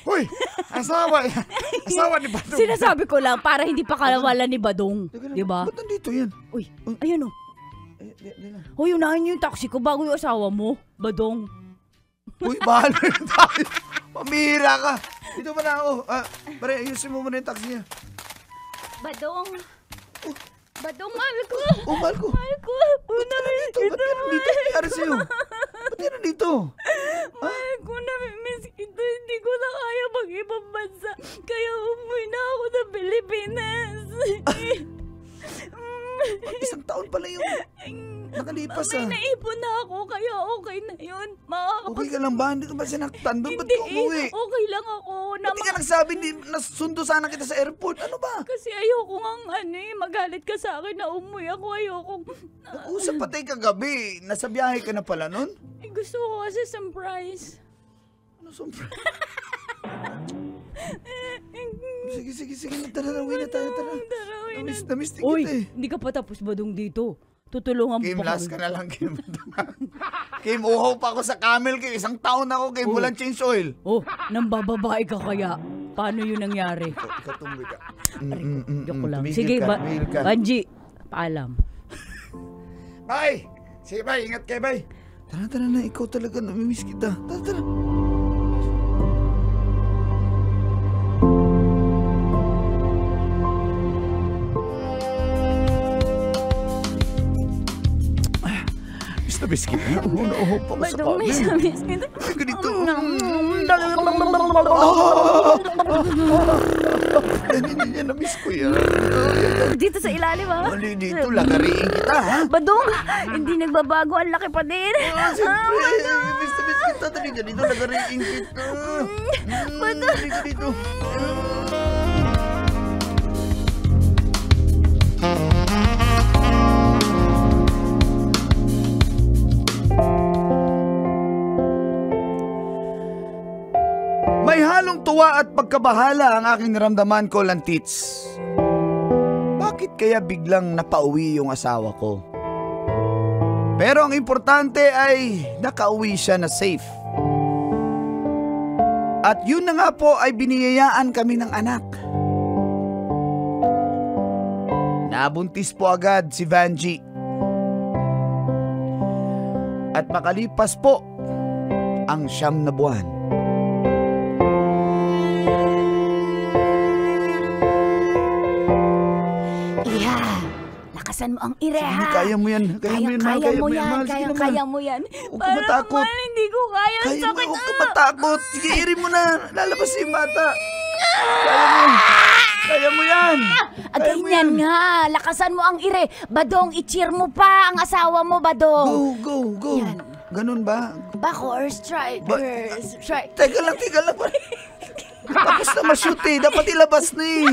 Uy, asawa ni Badong. Sinasabi ko lang para hindi pa kalawala ni Badong. Di ba? Ba't nandito yan? Uy, ayan oh. Uy, unahin niyo yung taxi ko bago yung asawa mo, Badong. Uy, bahala na tayo. Mamira ka. Dito ba na ako? Pare, ayusin mo muna yung taxi niya. Badong. Badong, mahal ko. Mahal ko. Mahal ko. Ba't ka nandito? Ba't ka nandito? Ano nangyari sa'yo? Ba't ka nandito? Mahal ko, namimiss kita. Hindi ko na kaya mag-ibang bansa. Kaya umuwi na ako sa Pilipinas. Isang taon pala yung nakalipas May naipon na ako, kaya okay na yun. Okay ka lang ba? Hindi ka ba sinaktan doon? Ba't Hindi ka umuwi? okay lang ako. Ba't di ka nagsabi? Nasundo sana kita sa airport. Ano ba? Kasi ayoko nga magalit ka sa akin na umuwi ako. Ayoko. Nag-usap pa tayo kagabi. Nasa biyahe ka na pala nun? Gusto ko kasi surprise. Ano surprise? Sige. Tara, uwi na tayo. Tara. Namiss din Uy, kita eh. hindi ka pa tapos Badong dito. Tutulungan mo Kim, pa last kami. ka na lang, Kim. Kim, uhaw pa ako sa camel, Kim. Isang taon ako, Kim. Walang change oil. Nang bababae ka kaya. Paano yun nangyari? Ikaw tumboy ka. Joke lang. Tumigil Sige, ka, tumigil ka. Banji, paalam. Bye! Sige, bye. Ingat kayo, bye. Tara na. Ikaw talaga. Namimiss kita. Tara. Miss kita. Uho pa ako sa Badong, camel. miss kita. Ganito. Hindi na-miss ko yan. Dito sa ilalim Mali dito, lagariin kita, ha? Badong, hindi nagbabago. Ang laki pa din. Siyempre, miss kita. Dali ka dito, lagariin kita. Dali ka dito. May halong tuwa Katuwa at pagkabahala ang aking naramdaman ko, Lantits. Bakit kaya biglang napauwi yung asawa ko? Pero ang importante ay nakauwi siya na safe. At yun na nga po ay biniyayaan kami ng anak. Nabuntis po agad si Vanji. At makalipas po ang 9 na buwan. Iha, lakasan mo ang ire, ha? Kaya mo yan. Kaya mo yan. Huwag ka matakot. Mahal, hindi ko kaya. Kaya mo, Sakit, huwag ka matakot. Sige, iri mo na. Lalabas yung bata. Kaya mo. Kaya mo yan. Ganyan nga. Lakasan mo ang ire. Badong, i-cheer mo pa ang asawa mo, Badong. Go. Yan. Ganun ba? Bakors, strikers. Teka lang. Tapos na ma-shoot eh. Dapat ilabas na eh.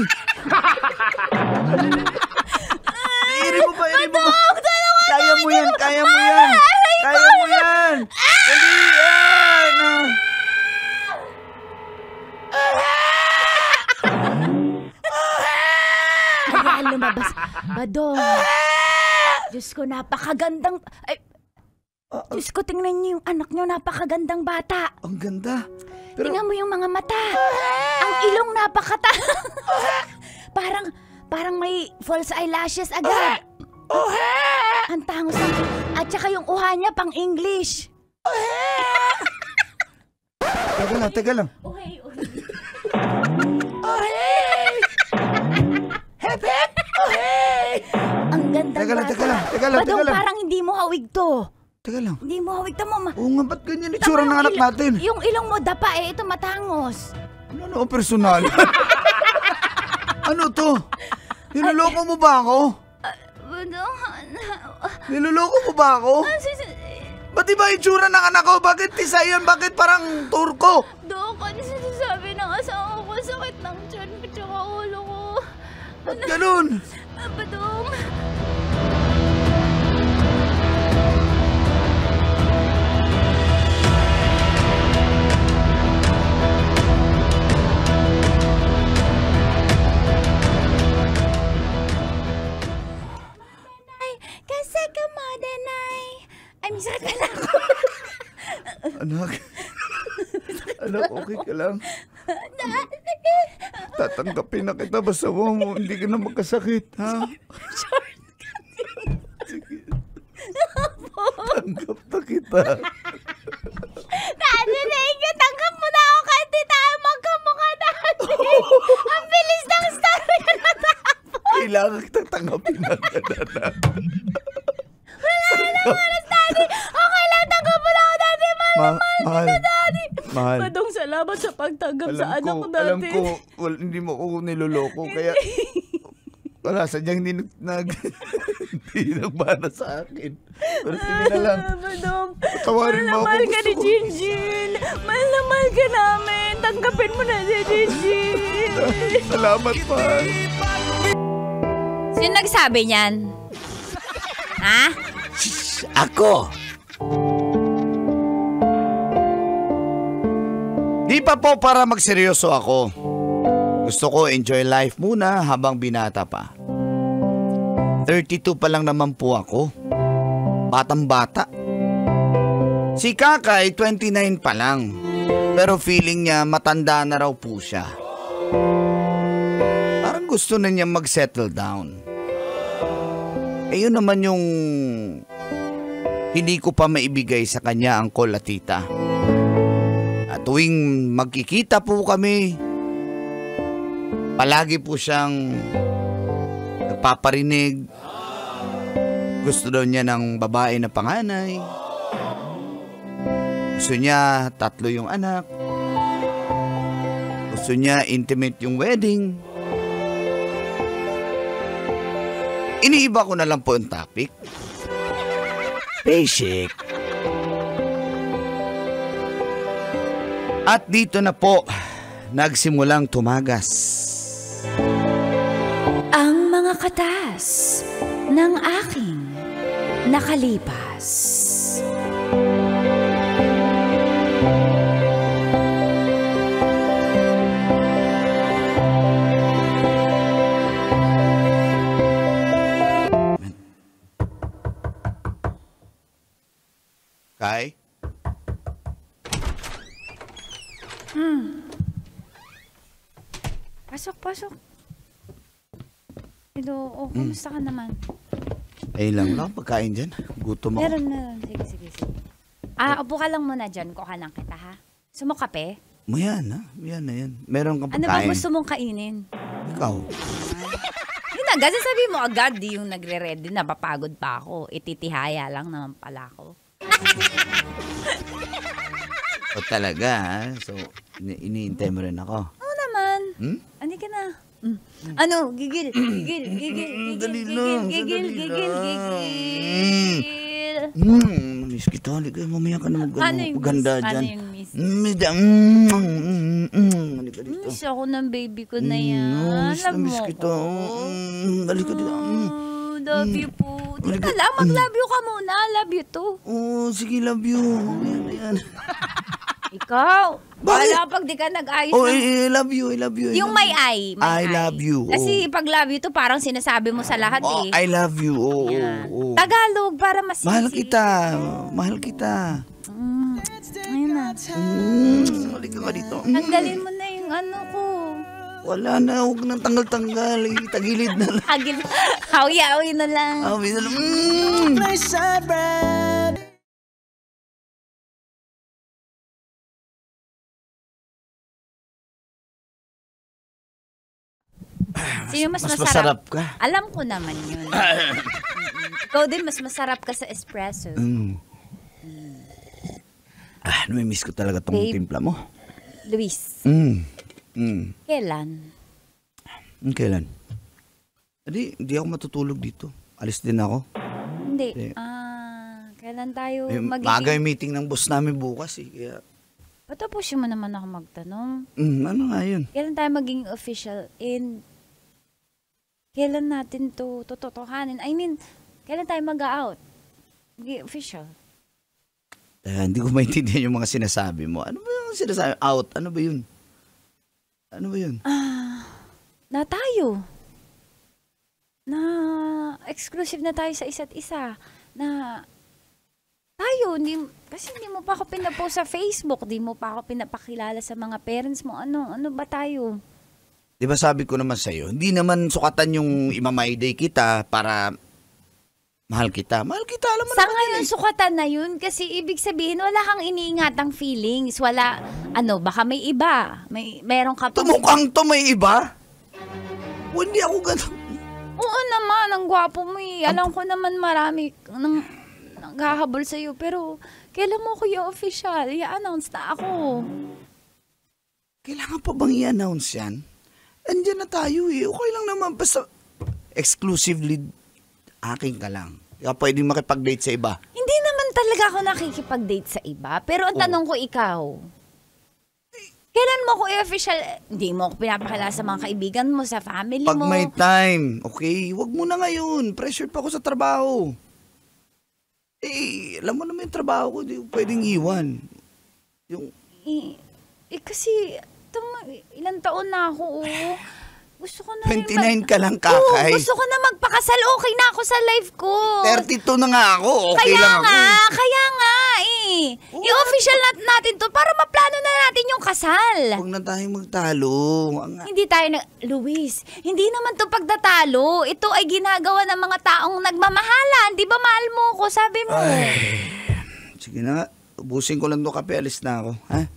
Iri mo ba? Kaya mo yan. Dali yan. Kaya lumabas. Badong. Diyos ko, napakagandang... Ay, Diyos ko, tingnan niyo yung anak niyo. Napakagandang bata. Ang ganda. Pero, Tingnan mo yung mga mata. Ang ilong napakata. Parang may false eyelashes agad. Ang tangos ng... At saka yung uha niya pang English. teka lang. Okay. Ang gandang Teka lang. Badong, parang hindi mo hawig to. Teka lang. Hindi mo hawig to, mama. Oo nga, ba't ganyan itsura ng anak natin? Yung ilong mo dapa ito matangos. Ano personal? Ano to? Niloloko mo ba ako? Badong, Niloloko mo ba ako? Ba't iba itsura ng anak ko? Bakit tisayan? Bakit parang turko? Dok, ano sinasabi ng asawa ko? Sakit ng tiyan ko tsaka ulo ko. Ba't ganun? Badong. Kasi ka mo, Danay. Ay, may sakit pala ako. Anak, okay ka lang? Tatanggapin na kita basta mo hindi ka na magkasakit, ha? Sige. Tanggap na kita. Daddy, tanggap mo na ako kahit di tayo magkamukha, Daddy. Ang bilis ng story na natapos. Kailangan kitang tanggapin na ganda. Wala na oras, Daddy. Okay lang, tanggap mo na ako, Daddy. Mahal kita, Daddy. Mahal. Badong, salamat sa pagtanggap sa anak ko, Daddy. Alam ko, hindi mo ako niloloko, kaya wala, sadyang hindi nagbana sa akin. Pero sige na lang. Badong, Tawarin mo ako. mahal ka ni Gusto ko. Jinjin. Mahal na mahal ka namin. Tanggapin mo na si Jinjin. Salamat, mahal. Sino nagsabi niyan? Ha? Ako. Di pa po para magseryoso ako. Gusto ko enjoy life muna habang binata pa. 32 pa lang naman po ako. Batang-bata. Si Kakay 29 pa lang. Pero feeling niya matanda na raw po siya. Parang gusto na niya mag-settle down. Eh yun naman yung hindi ko pa maibigay sa kanya ang call at tita. At tuwing magkikita po kami, palagi po siyang nagpaparinig. Gusto daw niya ng babae na panganay. Gusto niya 3 yung anak. Gusto niya intimate yung wedding. Iniiba ko na lang po yung topic. Basic. At dito na po, nagsimulang tumagas. Ang mga katas ng aking nakalipas. Kai? Pasok. Hello, kumusta ka naman? Ay lang lang, pagkain dyan. Gutom ako. Meron. Sige. Upo ka lang muna dyan. Kuha lang kita, ha? Gusto mo kape? Mayan ha, yan na yan. Meron kang Ano pagkain. ba gusto mong kainin? Ikaw. Yun na, kasi sabi mo agad, di yung nagre-ready na, papagod pa ako. Ititihaya lang naman pala ako. O talaga ha? So, iniintay mo rin ako. Oo naman. Ani ka na. Ano? Gigil. Dali lang. Miss kita. Halika, mamaya ka na maganda dyan. Ano yung miss? Halika dito. Miss ako ng baby ko na yan. Miss na Alam miss mo kita. ko. Halika dito. Love you po. Di ka lang, mag-love you ka muna. Love you too. Oh, sige, love you. Mamaya na yan. Ikaw. Bakit? Wala pag di ka nag-ayos Oh, ng... I love you. Yung may I. I love you. Kasi pag love you to, parang sinasabi mo sa lahat Oh, eh. I love you. Oh, Yan. oh. Tagalog, para mas Mahal easy. kita. Mahal kita. Ayun na. Halika ka dito. Tanggalin mo na yung ano ko. Wala na. Huwag nang tanggal-tanggal. Tagilid na lang. Hagil. Hawi na lang. Awi na lang. Sino mas Mas masarap? masarap ka. Alam ko naman yun. Ikaw din, mas masarap ka sa espresso. Namimiss ko talaga tong Babe. timpla mo. Luis, kailan? Kailan? Hindi ako matutulog dito. Alis din ako. Hindi. Kailan tayo Maaga yung meeting ng boss namin bukas eh. Kaya, Patapusin mo naman ako magtanong. ano nga yun? Kailan tayo maging official and kailan natin to totohanin? I mean, kailan tayo mag-out? Maging official. Hindi ko maintindihan yung mga sinasabi mo. Ano ba yung sinasabi? Out? Ano ba yun? Ano ba yun? Na tayo. Na exclusive na tayo sa isa't isa. Na tayo, kasi hindi mo pa ako pinapost sa Facebook, hindi mo pa ako pinapakilala sa mga parents mo. Ano ba tayo? Di ba sabi ko naman sa'yo, hindi naman sukatan yung imamayday kita para mahal kita. Mahal kita, alam mo Sa naman ngayon, yun eh. sukatan na yun kasi ibig sabihin, wala kang iniingatang feelings. Wala, baka may iba. Meron ka pa. Tumukhang to may iba? Hindi ako ganun. Oo naman, ang gwapo mo eh. Alam ko naman marami nang naghahabol sa'yo. Pero, kailan mo ko yung official? I-announce na ako. Kailangan pa bang i-announce yan? Andiyan na tayo eh. Okay lang naman. Basta exclusively akin ka lang. Kaya pwedeng makipag-date sa iba. Hindi naman talaga ako nakikipag-date sa iba. Pero ang tanong ko ikaw, kailan mo ko i-official? Hindi mo ako pinapakilala sa mga kaibigan mo, sa family Pag mo. may time, okay? Wag mo na ngayon. Pressure pa ako sa trabaho. Alam mo naman yung trabaho ko. Di ko pwedeng iwan. Kasi, ilang taon na ako, Gusto ko na 29 ka lang, Kakay. gusto ko na magpakasal. Okay na ako sa life ko. 32 na nga ako. Okay lang ako. Kaya nga eh. I-official natin to para maplano na natin yung kasal. Huwag na tayong magtalo. Hindi tayo Luis, hindi naman to pagtatalo. Ito ay ginagawa ng mga taong nagmamahalan. Di ba mahal mo ko? Sabi mo. Sige na nga. Ubusin ko lang to kape. Alis na ako. Ha?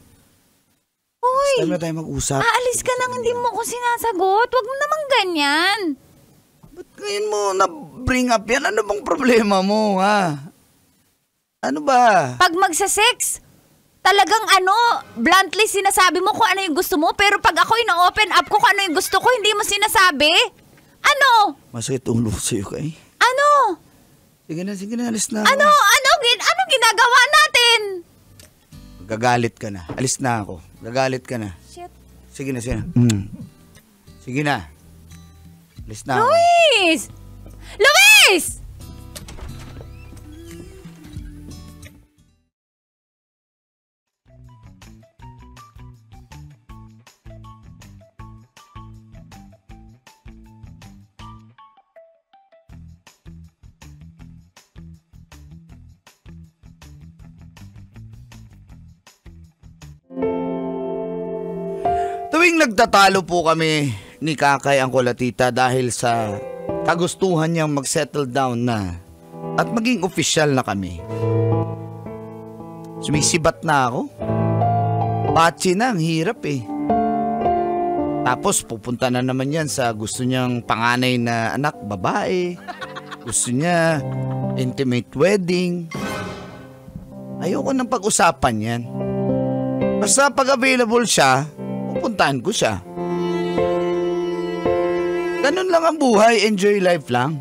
Uy, Time na tayo mag-usap. aalis ka nang hindi mo ko sinasagot. Huwag mo naman ganyan. Ba't ngayon mo na-bring up yan? Ano bang problema mo, ha? Ano ba? Pag magsa-sex, talagang bluntly sinasabi mo kung ano yung gusto mo, pero pag ako ina-open up ko kung ano yung gusto ko, hindi mo sinasabi? Ano? Masakit ulo ko sa'yo, Kay. Ano? Sige na, alis na ako. Ano ginagawa natin? Gagalit ka na. Alis na ako. Gagalit ka na. Shit. Sige na. Sige na. Alis na ako. Luis! Tuwing nagtatalo po kami ni Kakay ang Kulatita dahil sa kagustuhan niyang mag-settle down na at maging opisyal na kami. Sumisibat na ako. Pachi na, ang hirap eh. Tapos pupunta na naman yan sa gusto niyang panganay na anak, babae. Gusto niya intimate wedding. Ayoko nang pag-usapan yan. Basta pag available siya, pupuntahan ko siya. Ganun lang ang buhay, enjoy life lang.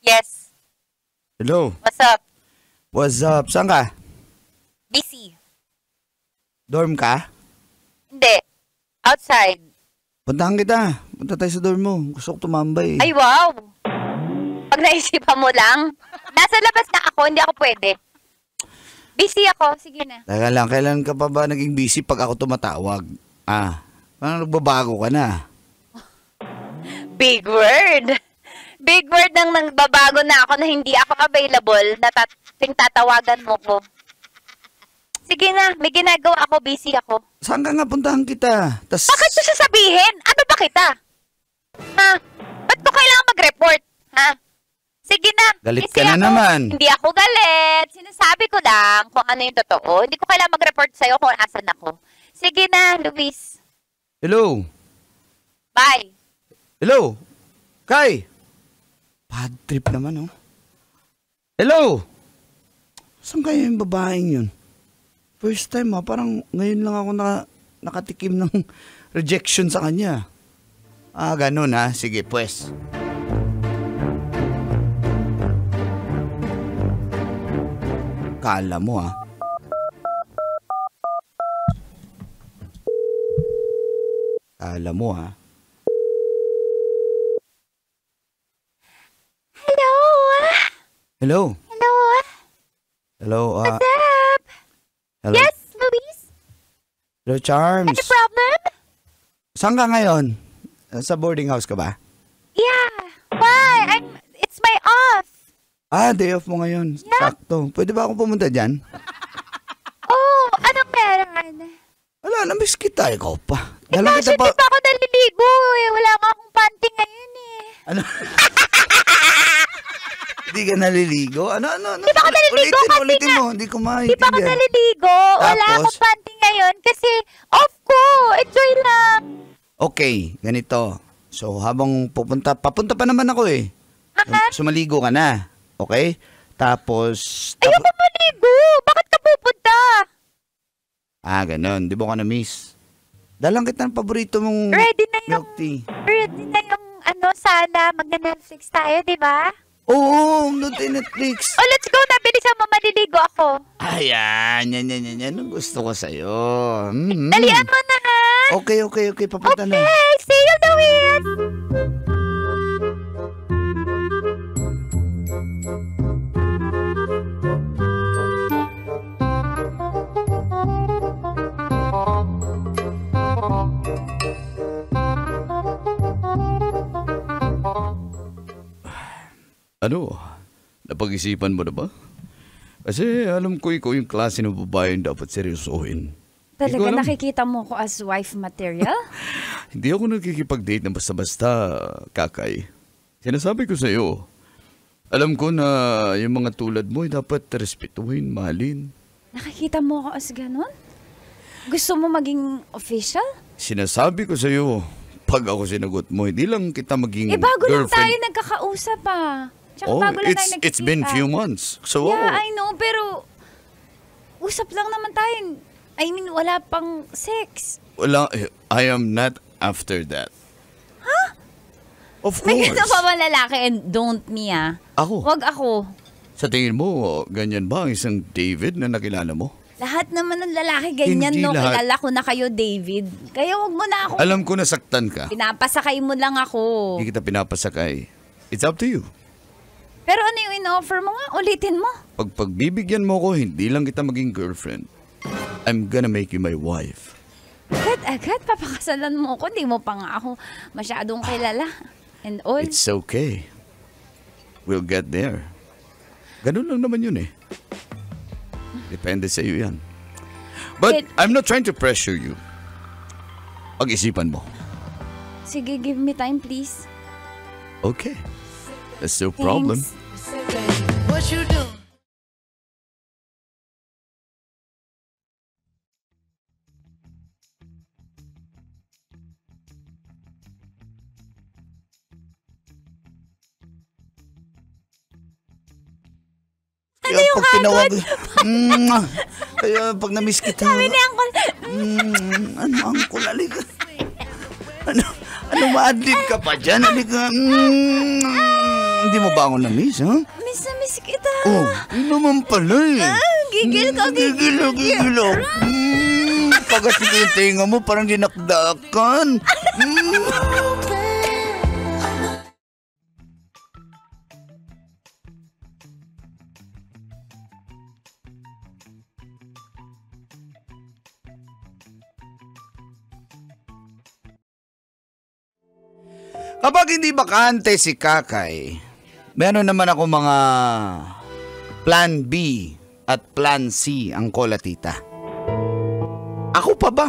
Yes. Hello, What's up? what's up? Saan ka? Busy. Dorm ka? Hindi. Outside. Puntahan kita. Punta tayo sa dorm mo. Gusto ko tumambay. Ay, wow. Pag naisipan mo lang. Nasa labas na ako, hindi ako pwede. Busy ako. Sige na. Teka lang, kailan ka pa ba naging busy pag ako tumatawag? Parang nagbabago ka na. Big word. Big word nang nagbabago na ako na hindi ako available na tatawagan mo ko. Sige na, may ginagawa ako, busy ako. Saan ka nga puntahan kita? Bakit mo sasabihin? Ano ba kita? Ha? Ba't ko kailangan mag-report? Ha? Sige na. Galit busy ka na ako. naman. Hindi ako galit. Sinasabi ko lang kung ano yung totoo. Hindi ko kailangan mag-report sa'yo kung asan ako. Sige na, Luis. Hello? Bye. Hello? Kai? Bad trip naman, oh. Hello? Saan kaya yung babaeng yun? First time, parang ngayon lang ako nakatikim ng rejection sa kanya. Ganun ha. Sige, pues. Kala mo, ha. Kala mo, ha. Hello? Hello? Hello? Hello, What's up? hello? Yes, Luis? Hello, Charms. Any problem? Saan ka ngayon? Sa boarding house ka ba? Yeah. Why? It's my off. Day off mo ngayon. Yeah. Sakto. Pwede ba akong pumunta dyan? Oh, anong meron? Wala, namiss kita. Ikaw pa. Eh, Dalang kasi kita di pa ako naliligo eh. Wala nga akong panty ngayon eh. Ano? Hindi ka naliligo? Ano? Di ba ako naliligo kasi Ulitin nga. mo. Hindi ko Di pa ako maintindihan. naliligo. Wala Tapos? akong panty ngayon kasi off ko. Enjoy lang. Okay, ganito. So, habang papunta pa naman ako eh. Sumaligo ka na. Okay? Tapos... Ayoko maligo. Bakit ka pupunta? Ganun. Di ba ka na-miss? Dalang kita ng paborito mong Ready na yung... milk tea. Ready na yung sana magna-Netflix tayo, di ba? Oo, nood Netflix. Oh, let's go na. Bilisan mo, maliligo ako. Ayan, yan. Ang gusto ko sa'yo. Dalian mo na, ha? Okay. Papunta na. Okay, see you, Luis. Ano? Napag-isipan mo na ba? Kasi alam ko ikaw yung klase ng babae yung dapat seryosohin. Hindi ko Talaga alam. nakikita mo ko as wife material? Hindi ako nagkikipag-date na basta-basta, Kakay. Sinasabi ko sa'yo, alam ko na yung mga tulad mo ay dapat respetuhin, mahalin. Nakikita mo ko as ganun? Gusto mo maging official? Sinasabi ko sa'yo, pag ako sinagot mo, hindi lang kita maging Bago lang girlfriend. tayo nagkakausap Tsaka bago lang tayo it's been nagkikita. few months. So, Yeah, I know, pero usap lang naman tayo. I mean, wala pang sex. wala, I am not after that. Huh? Of May course. ganun pa ba lalaki and don't me Ako? Wag ako. Sa tingin mo, ganyan ba ang isang David na nakilala mo? Lahat naman ng lalaki ganyan, Hindi no? lahat. Kilala ko na kayo, David. Kaya wag mo na ako. Alam ko nasaktan ka. Pinapasakay mo lang ako. Hindi kita pinapasakay. It's up to you. Pero ano yung in-offer mo nga? Ulitin mo. Pag pagbibigyan mo ko, hindi lang kita maging girlfriend. I'm gonna make you my wife. Agad, papakasalan mo ako. Di mo pa nga ako masyadong kilala. And all. It's okay. We'll get there. Ganun lang naman yun eh. Depende sa iyo yan. But I'm not trying to pressure you. Pag-isipan mo. Sige, give me time, please. Okay. That's no problem. What you do? Kaya pag tinawag, kaya pag na-miss kita, Sabi ni Uncle, ano, Uncle, halika. Ano, ma-adlib ka pa dyan? Halika. Hindi mo ba ako na-miss, ha? miss na miss kita. Oh, yun naman pala eh. Gigil ka, gigil. Gigil ako. Pagkat yung tinga mo, parang dinakdakan. Kapag hindi bakante si Kakay, meron naman ako mga plan B at plan C ang kola tita. Ako pa ba?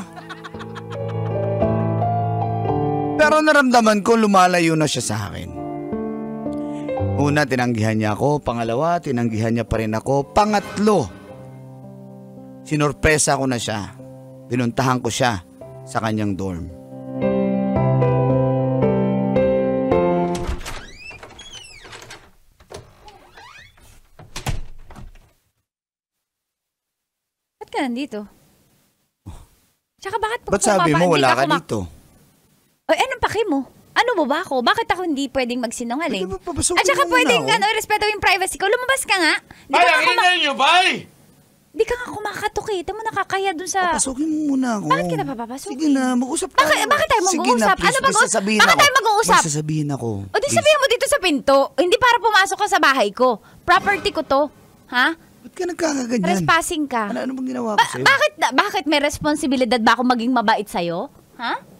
Pero naramdaman ko lumalayo na siya sa akin. Una, tinanggihan niya ako. Pangalawa, tinanggihan niya pa rin ako. Pangatlo, sinurpresa ko na siya. Pinuntahan ko siya sa kanyang dorm. Ba't ka nandito? Tsaka bakit Ba't sabi mo wala ka dito? Ay, anong paki mo? Ano mo ba ako? Bakit ako hindi pwedeng magsinungaling? Pwede ba papasukin At saka mo muna pwedeng ako? respeto yung privacy ko. Lumabas ka nga. Ay, ang ingay nyo, bay! Di ka nga kumakatok eh. Tama nakakaya dun sa... Papasukin mo muna ako. Bakit kita papapasukin? Sige na, mag-usap tayo. Bakit tayo Sige mag-uusap? na, please. Ano May sasabihin bakit ako. tayo mag-uusap? May sasabihin ako. O di Please. sabihin mo dito sa pinto. Hindi para pumasok ka sa bahay ko. Property ko to. Ha? Ba't ka nagkakaganyan? Trespassing ka. Ano bang ginawa ko sa'yo? Bakit may responsibilidad ba ako maging mabait sa'yo? Ha?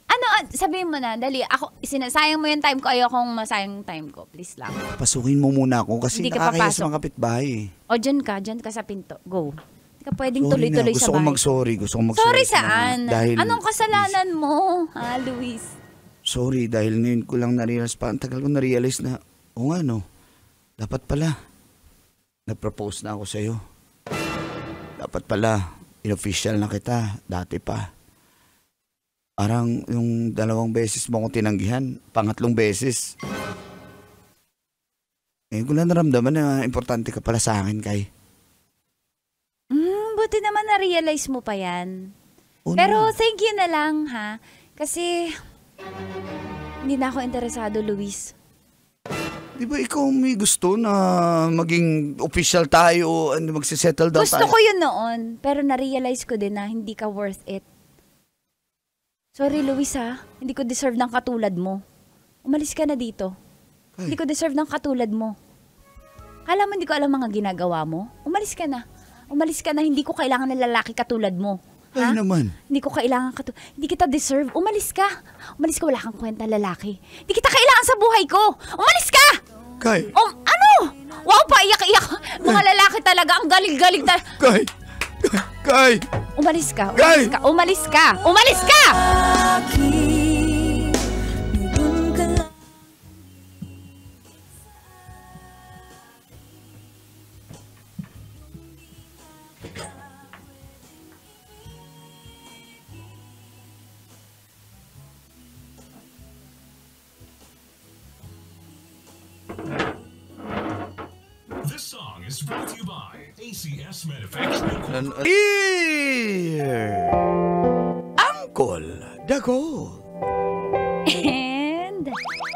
Ano, sabihin mo na, dali. Ako, sinasayang mo yung time ko. Ayokong masayang time ko. Please lang. Pasukin mo muna ako kasi Hindi ka nakakaya papasok. sa mga kapitbahay eh. O, dyan ka sa pinto. Go. Hindi ka pwedeng Sorry tuloy-tuloy na, sa gusto ko bahay. mag-sorry. Gusto ko mag-sorry. Sorry sa mga- saan? Dahil, Anong kasalanan mo, ha, Luis? Sorry, dahil ngayon ko lang na-realize pa. Ang tagal ko na-realize na, o nga no, dapat pala, nag-propose na ako sa'yo. Dapat pala, in-official na kita, dati pa. Parang yung 2 beses mo akong tinanggihan, 3 beses. Ngayon ko lang naramdaman na importante ka pala sa akin, Kay. Buti naman na-realize mo pa yan. Oo Pero naman. thank you na lang, ha? Kasi, hindi na ako interesado, Luis. Di ba ikaw may gusto na maging official tayo, magsisettle down Gusto tayo? ko yun noon, pero na-realize ko din na hindi ka worth it. Sorry, Luis, ha? Hindi ko deserve ng katulad mo. Umalis ka na dito. Kay, Hindi ko deserve ng katulad mo. Kala mo hindi ko alam mga ginagawa mo? Umalis ka na. Umalis ka na, hindi ko kailangan ng lalaki katulad mo. Kay naman. Hindi ko kailangan hindi kita deserve. Umalis ka. Umalis ka, wala kang kwenta lalaki. Hindi kita kailangan sa buhay ko. Umalis ka! Kay, Ano? Wow, paiyak-iyak. Mga lalaki talaga, ang galing-galing Kay, Kay, Umalis ka, Guy! umalis ka, umalis ka, umalis ka! This song is brought to you by ACS Manufacturing. Here, Uncle Dago. And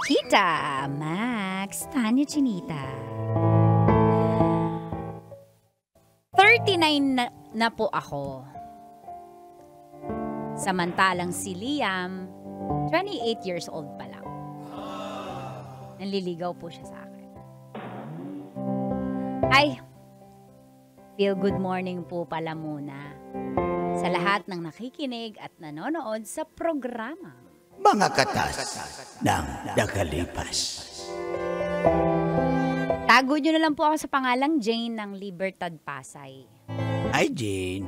Kita, Max, Tanya Chinita. 39 na po ako. Samantalang si Liam, 28 years old pa lang. Nanliligaw po siya sa akin. Ay, feel good morning po pala muna sa lahat ng nakikinig at nanonood sa programa. Mga katas ng nakalipas. Tago nyo na lang po ako sa pangalang Jane ng Libertad, Pasay. Hi, Jane.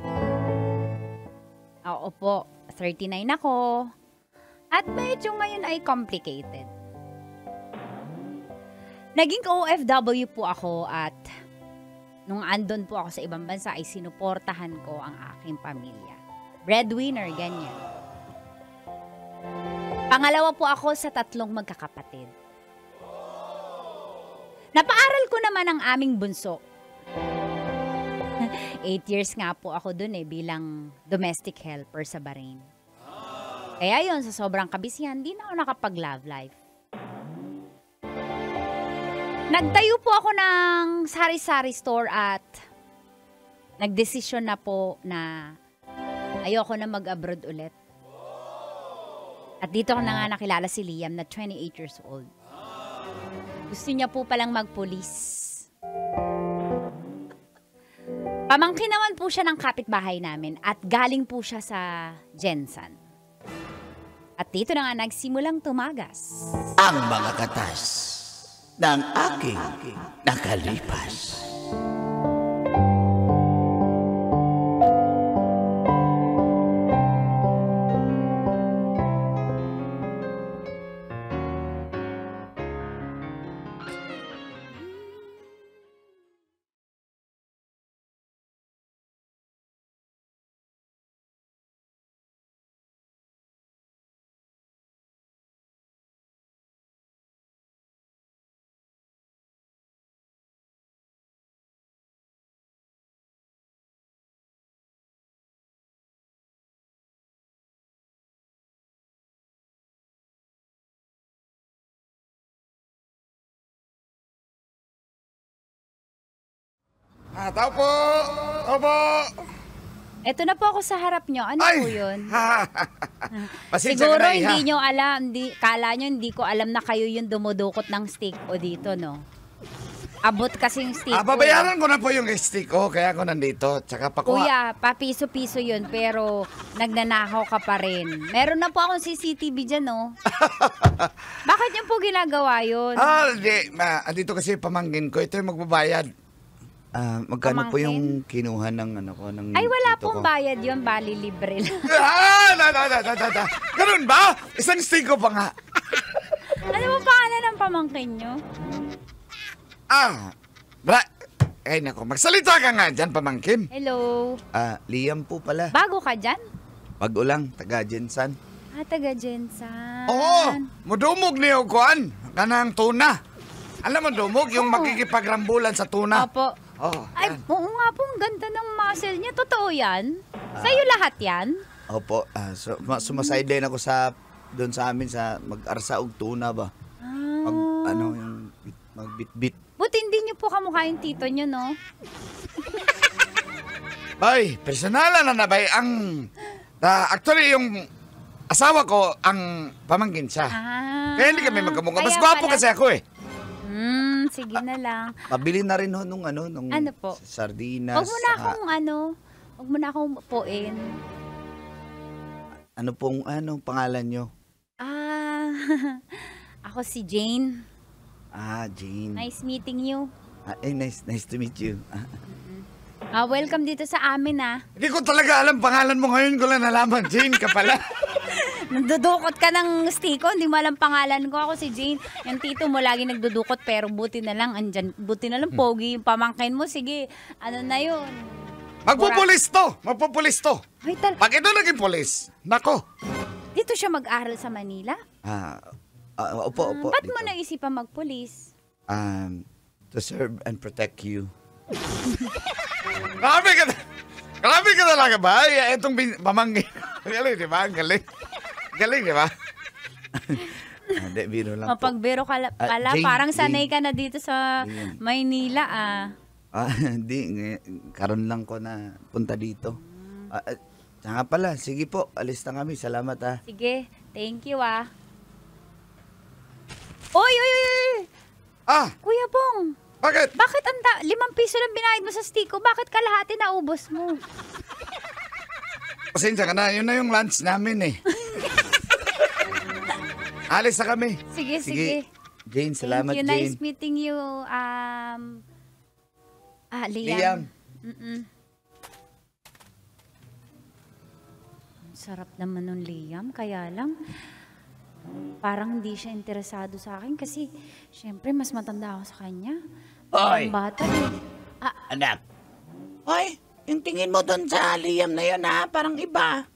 Oo po, 39 ako. At medyo ngayon ay complicated. Naging OFW po ako at nung andon po ako sa ibang bansa ay sinuportahan ko ang aking pamilya. Breadwinner, ganyan. Pangalawa po ako sa 3 magkakapatid. Napaaral ko naman ang aming bunso. 8 years nga po ako dun bilang domestic helper sa Bahrain. Kaya yon sa sobrang kabisihan, di na ako nakapag-love life. Nagtayo po ako ng sari-sari store at nagdesisyon na po na ayoko na mag-abroad ulit. At dito ko na nga nakilala si Liam na 28 years old. Gusto niya po palang magpulis. Pamangkin naman po siya ng kapitbahay namin at galing po siya sa Jensan. At dito na nga nagsimulang tumagas Ang mga katas ng aking nakalipas. Tao po! Tao po! Eto na po ako sa harap nyo. Ano po yun? Pasensya Siguro ka na, iha. hindi nyo alam, kala nyo hindi ko alam na kayo yung dumudukot ng steak o dito, no? Abot kasi yung steak ko. Babayaran ko na po yung stick ko, kaya ako nandito. Tsaka pakuha. Kuya, papiso-piso yun, pero nagnanakaw ka pa rin. Meron na po akong CCTV dyan, no? Bakit nyo po ginagawa yun? Hindi. Andito kasi pamangkin ko. Ito yung magbabayad. Magkano po Pamangkin? yung kinuha ng ano ko ng Ay, wala tito pong ko? bayad yun, bali libre lang. Ganun ba? Isang stick ko pa nga. Ano mo pangalan ng pamangkin nyo? Ay nako, magsalita ka nga dyan, pamangkin. Hello. Liam po pala. Bago ka dyan? Pag-ulang, taga Jensan. Taga Jensan. Oo, mudumog niyo kuan. Kanang tuna. Alam mo, dumog, yung makikipagrambulan sa tuna. Opo. Ay, yan. oo nga po, ang ganda ng muscle niya. Totoo yan? Sa'yo lahat yan? Opo, sumaside ako doon sa amin sa mag-arsa og tuna ba. Yung magbitbit. Buti hindi niyo po kamukha yung tito niyo, no? Bay, personalan na bay. Actually, yung asawa ko, ang pamangkin siya. Kaya hindi kami magkamukha. Mas Kaya gwapo pala. kasi ako eh. Sige na lang. Pabili na rin nung Ano po? sardinas. Huwag mo na akong puin. Ano pong pangalan nyo? Ako si Jane. Jane. Nice meeting you. Nice to meet you. Welcome dito sa amin, Hindi ko talaga alam pangalan mo ngayon. Ko lang nalaman, Jane ka pala. Nagdudukot ka ng stiko, hindi mo alam pangalan ko. Ako si Jane. Yung tito mo lagi nagdudukot, pero buti na lang pogi yung pamangkin mo. Sige, ano na yun? Magpupulis to. Ay, Pag ito naging pulis, nako. dito siya mag-aral sa Manila? Opo. Ba't dito. mo naisipan magpulis? To serve and protect you. Grabe ka talaga ba? Itong pamangkin. Galing, di ba? Galing, di ba? Hindi, biro lang po. Pagbiro ka pala, Jane, parang sanay Jane. ka na dito sa Maynila, Hindi, karon lang ko na punta dito. Tsaka pala, sige po, alis na kami. Salamat Sige, thank you Oy! Kuya Pong, Bakit? Bakit 5 piso lang binayad mo sa stiko? Bakit kalahati na ubos mo? Pasensya ka na, yun na yung lunch namin eh. Alis na kami. Sige. Jane, salamat, Thank you. Jane. Nice meeting you. Liam. Liam. Sarap naman nun, Liam. Kaya lang, parang hindi siya interesado sa akin kasi, syempre, mas matanda ako sa kanya. Oy! Ang bata eh. Anak. Hoy, yung tingin mo doon sa Liam na yun ha, parang iba.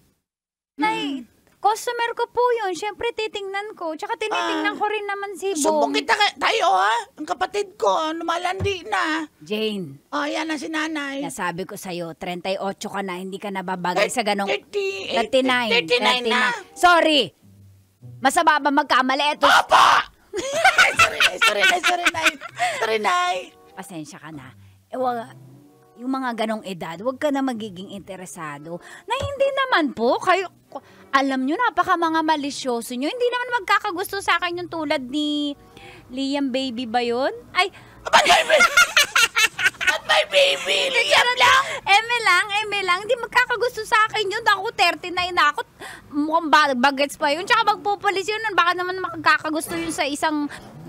Nay, customer ko po yun. Syempre, titingnan ko. Tsaka tinitingnan ko rin naman si Sumbong Bong. kita tayo ha, ang kapatid ko, lumalandi na. Jane, Oh, yan na si nanay. nasabi ko sa'yo, 38 ka na, hindi ka nababagay sa ganong... 39 na. Sorry! Masama ba magkamali? Ito, Papa! Sorry, Nay. pasensya ka na. Yung mga ganong edad, huwag ka na magiging interesado. Na hindi naman po, kayo, alam nyo, napaka mga malisyoso nyo. Hindi naman magkakagusto sa akin yung tulad ni Liam Baby ba yun? Ay, Ba't may baby? Liam lang. Eme lang. Hindi magkakagusto sa akin yun. Ako, 39 na ako. Mukhang bagets pa yun. Tsaka magpupulis yun. Baka naman makakagusto yun sa isang,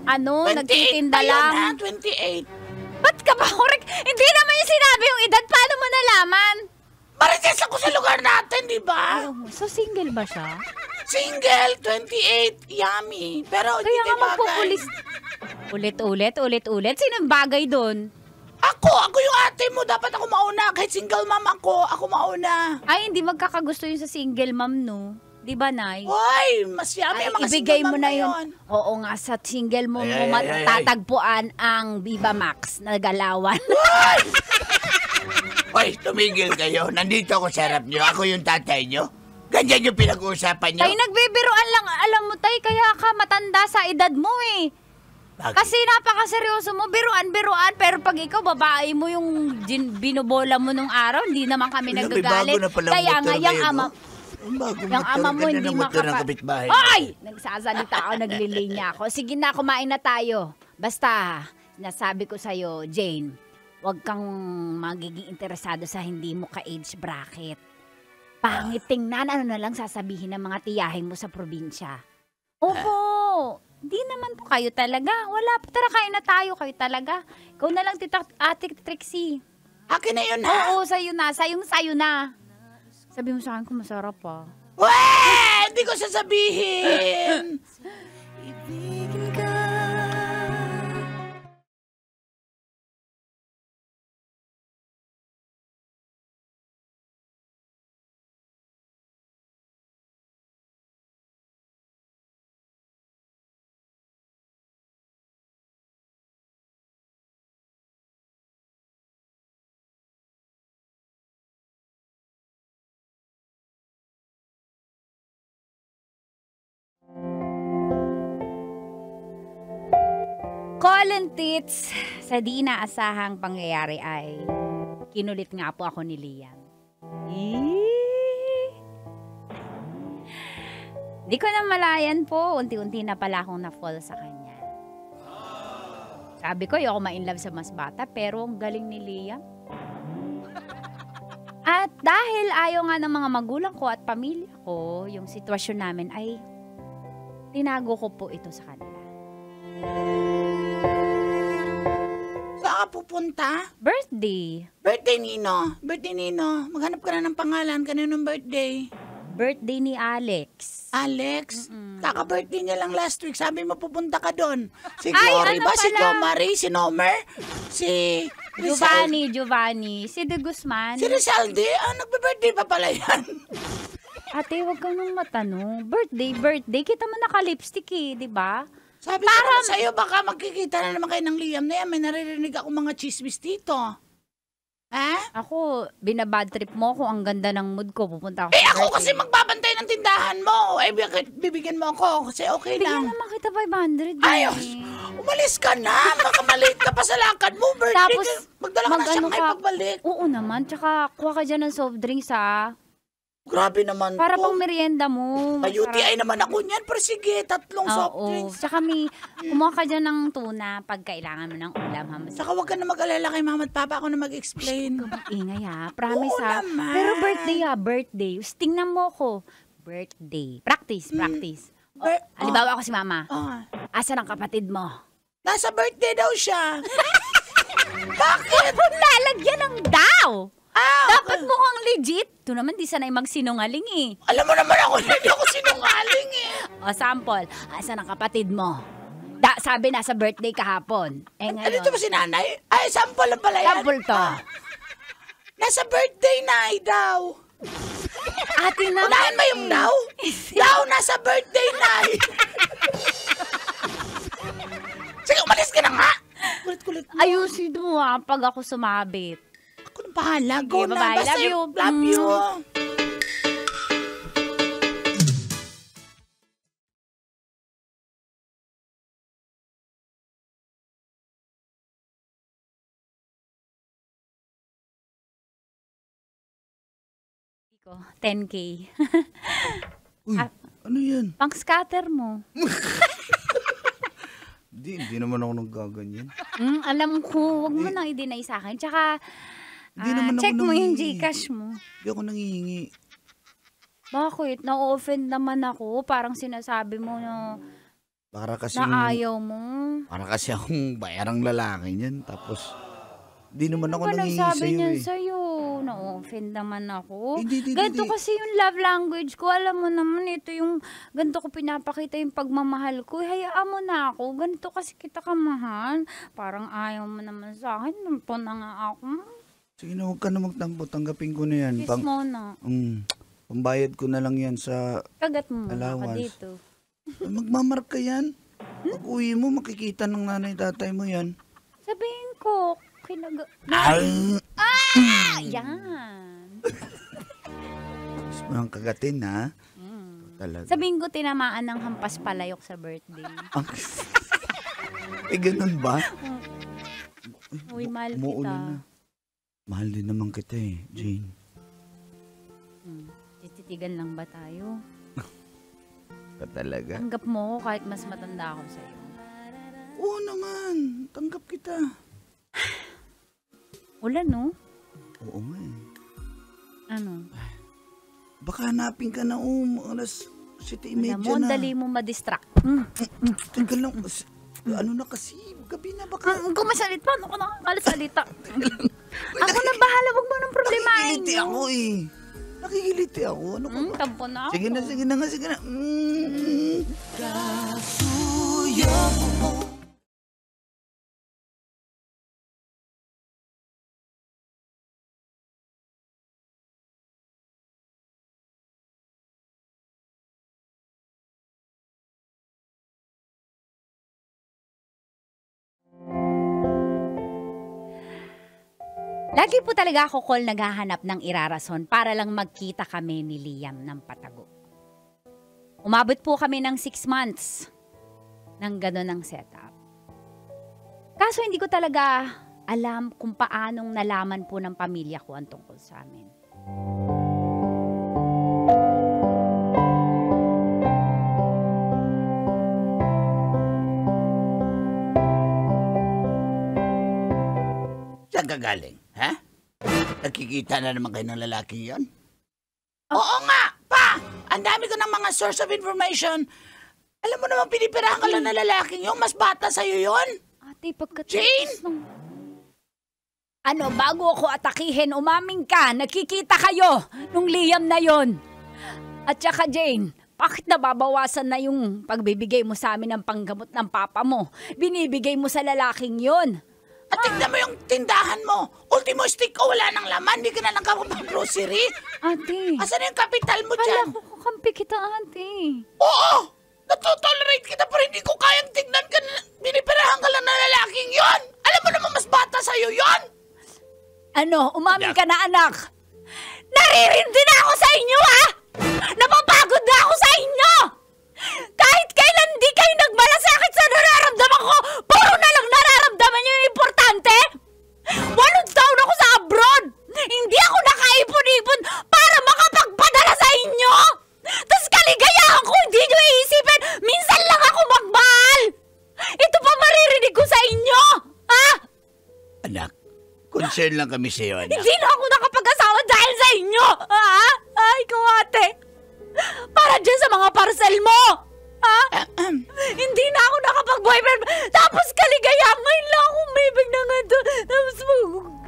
28 nagtitinda pa yun lang. ha, 28. Ba't ka ba correct? Hindi naman yung sinabi yung edad. Paano mo nalaman? Marites ako sa lugar natin, di ba? So, single ba siya? Single, 28, yummy. Pero hindi Kaya nga tayo bagay. magpupulis. Ulit. Sinong bagay doon? Ako yung ate mo. Dapat ako mauna. Kahit single mom ako mauna. Ay, hindi magkakagusto yun sa single mom, no? Di ba, Nay? Hoy, mas yummy ang mga ibigay single mo mom na na yun. Oo nga, sa single mo Ay, matatagpuan ang Viva Max na galawan. Hoy, tumigil kayo. Nandito ako sa harap nyo. Ako yung tatay nyo. Ganyan yung pinag-uusapan nyo. Tay, nagbibiroan lang. Alam mo, Tay, kaya ka matanda sa edad mo eh. Bakit? Kasi napakaseryoso mo, biruan. Pero pag ikaw, babae mo yung binobola mo nung araw, hindi naman kami Alam, may nagagalit. bago na palang Kaya motor nga, yung ngayon, ama... no? Ang bagong Yung motor, ama mo ganda hindi ng motor ng makapa... kapitbahay. Ay! Nagsasalita ako, naglilinya ako. Sige na, kumain na tayo. Basta, nasabi ko sa'yo, Jane, huwag kang magiging interesado sa hindi mo ka-age bracket. Pangit tingnan, ano na lang sasabihin ng mga tiyahin mo sa probinsya. Opo, di naman po kayo talaga. Wala po, tara kain na tayo, kayo talaga. Ikaw na lang, Ate Trixie. Akin na yun ha. Oo, sa'yo na, sayo na. Sabi mo sa akin kung masarap pa. Weh! Hindi ko sasabihin. Colin Tits, sa di inaasahang pangyayari ay kinulit nga po ako ni Liam. Di ko na malayan po, unti-unti na pala akong na-fall sa kanya. Sabi ko, ayoko ma-inlove sa mas bata, pero ang galing ni Liam. At dahil ayaw nga ng mga magulang ko at pamilya ko, yung sitwasyon namin ay tinago ko po ito sa kanila. Saan ka pupunta? Birthday. Birthday Nino. Maghanap ka na ng pangalan. Kaninong birthday? Birthday ni Alex. Alex? Kaka-birthday niya lang last week. Sabi mo pupunta ka doon. Si Ay, Glory ano ba? Si pala? Jo Marie? Si Nomer? Si Giovanni. Si De Guzman. Si Rizalde? Nagbe-birthday pa pala yan. Ate, wag kang nang matanong. Birthday. Kita mo naka-lipstick eh, di ba? Sabi ko naman sa'yo, baka magkikita na naman kayo ng Liam na yan. May naririnig ako mga chismis dito. Ako, binabad trip mo ko. Ang ganda ng mood ko. Pupunta ako sa Ako birthday. kasi magbabantay ng tindahan mo. Bibigyan mo ako kasi okay Bigyan lang. naman kita 500. Ayos! Umalis ka na. Baka maliit ka pa sa lakad mo. Birthday Tapos, ka. Magdala ka na siyang pagbalik. Oo naman. Tsaka, kuha ka dyan ng soft drinks ha. Grabe naman Para to. pang merienda mo. May UTI naman ako niyan, pero sige, 3 soft Oo. drinks. Tsaka kumuha ka dyan ng tuna pag kailangan mo ng ulam. Ha? Saka wag ka na mag-alala kay mama at papa, ako na mag-explain. Ingay ha. Promise Oo ha. naman. Pero birthday. Tingnan mo ko. Birthday. Practice. Halimbawa ako si mama. Asan ang kapatid mo? Nasa birthday daw siya. Bakit? Lalagyan ng daw. Dapat okay. mukhang legit. Ito naman di sanay magsinungaling eh. Alam mo naman ako, hindi ako sinungaling eh. O sample, asan ang kapatid mo? Sabi nasa birthday kahapon. Eh ngayon. Ano ito ba si nanay? Ay, sample lang pala yan. Sample to. Nasa birthday na daw. Ate naman. Unahin mo yung daw? Daw, nasa birthday na. Sige, umalis ka na nga. Kulit-kulit mo. Ayusin mo ha pag ako sumabit. Ako na bahala. Go Okay, na. bye-bye. Basta Love you. Love you. Ko, 10K. Uy, ano yan? Pang scatter mo. Hindi naman ako naggaganyan. Alam ko, wag mo nang i-deny sa akin. Tsaka, Hindi naman ako check mo yung nangihingi. Gcash mo. Hindi ako nangihingi. Bakit? Na-offend naman ako. Parang sinasabi mo Para kasi na ayaw mo. Para kasi akong bayarang lalaki niyan. Tapos, di naman ako Ano nangihingi sabi sa'yo niyan eh. sa'yo? Na-offend naman ako. Hindi. Ganito kasi yung love language ko. Alam mo naman, ito yung ganito ko pinapakita yung pagmamahal ko. Hayaan mo na ako. Ganito kasi kita kamahal. Parang ayaw mo naman sa akin. Nampo na nga ako. Sige na, huwag ka na magtampo. Tanggapin ko na yan. Kiss mo na. Pambayad ko na lang yan sa... Kagat mo muna ka Allowance. dito. Magmamark ka yan. Pag uwi mo, makikita ng nanay tatay mo yan. Sabihin ko, Ay! Yan. Gusto mo nang kagatin, ha? Talaga. Sabihin ko, tinamaan ng hampas palayok sa birthday. Ganun ba? Uy, mahal kita. Umuulan na. Mahal din naman kita eh, Jane. Tititigan lang ba tayo? Ka talaga? Tanggap mo ko kahit mas matanda ako sa'yo. Oo naman. Tanggap kita. Ulan, no? Oo nga eh. Ano? Baka hanapin ka na alas 7:30 Alam mo, na. dali mo ma-distract. Teka lang. Ano na kasi? Gabi na baka. Kumasalit pa. Ano ko nakakalasalita? Ako na bahala. Huwag mo nang problemahin. Nakikiliti ako eh. Nakikiliti ako. Ano ka ba? Tampo na ako. Sige na. Lagi po talaga ako call naghahanap ng irarason para lang magkita kami ni Liam ng patago. Umabot po kami ng 6 months ng gano'n ang setup. Kaso hindi ko talaga alam kung paanong nalaman po ng pamilya ko ang tungkol sa amin. Saan ka galing? Ha? Nakikita na naman kayo ng lalaki yon? Oo nga, pa! Ang dami ko ng mga source of information. Alam mo naman, pinipirahan ka lang na lalaking yung mas bata sa'yo yon? Ate, pagkatapos Jane! Ano, bago ako atakihin, umaming ka, nakikita kayo nung Liam na yon. At saka Jane, bakit nababawasan na yung pagbibigay mo sa amin ng panggamot ng papa mo? Binibigay mo sa lalaking yon. At tignan mo yung tindahan mo. Ultimo stick ko, wala nang laman. Hindi ka na grocery. Ate, Asan yung kapital mo kala dyan? ko kakampi kita, ate. Oo! Natutolerate kita pero hindi ko kayang tignan ka na binipirahan ka lang ng lalaking yon. Alam mo naman mas bata sa'yo yon. Ano, umamin ka na, anak. Naririndi na ako sa inyo, ha? Napapagod na ako sa inyo! Kahit kailan di kayo nagmalasakit sa nararamdaman ko, puro na lang nararamdaman nyo yung importante! 8 taon ako sa abroad! Hindi ako nakaipon-ipon para makapagpadala sa concern lang kami sa'yo, anak. Hindi na ako nakapag-asawa dahil sa inyo! Ha? Ay, ikaw ate! Para dyan sa mga parcel mo! Ha? Hindi na ako nakapag-boyfriend. Tapos kaligayahan ngayon lang akong bibig na nga doon. Tapos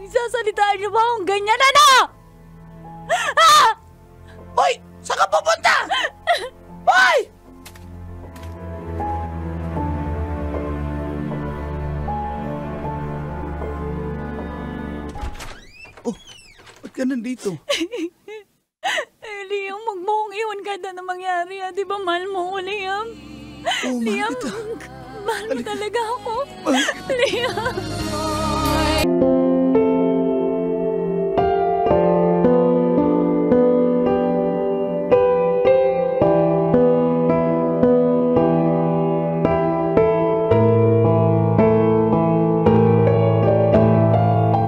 sasalitaan niyo ba akong ganyan? Ano? Ha? Hoy! Saan ka pupunta? Hoy! Oh, ba't ka nandito? Liam, huwag mo akong iwan kahit na mangyari. Di ba mahal mo ko, Liam? Oh, mahal Liam, kita. mahal mo talaga ako. Mahal kita. Liam.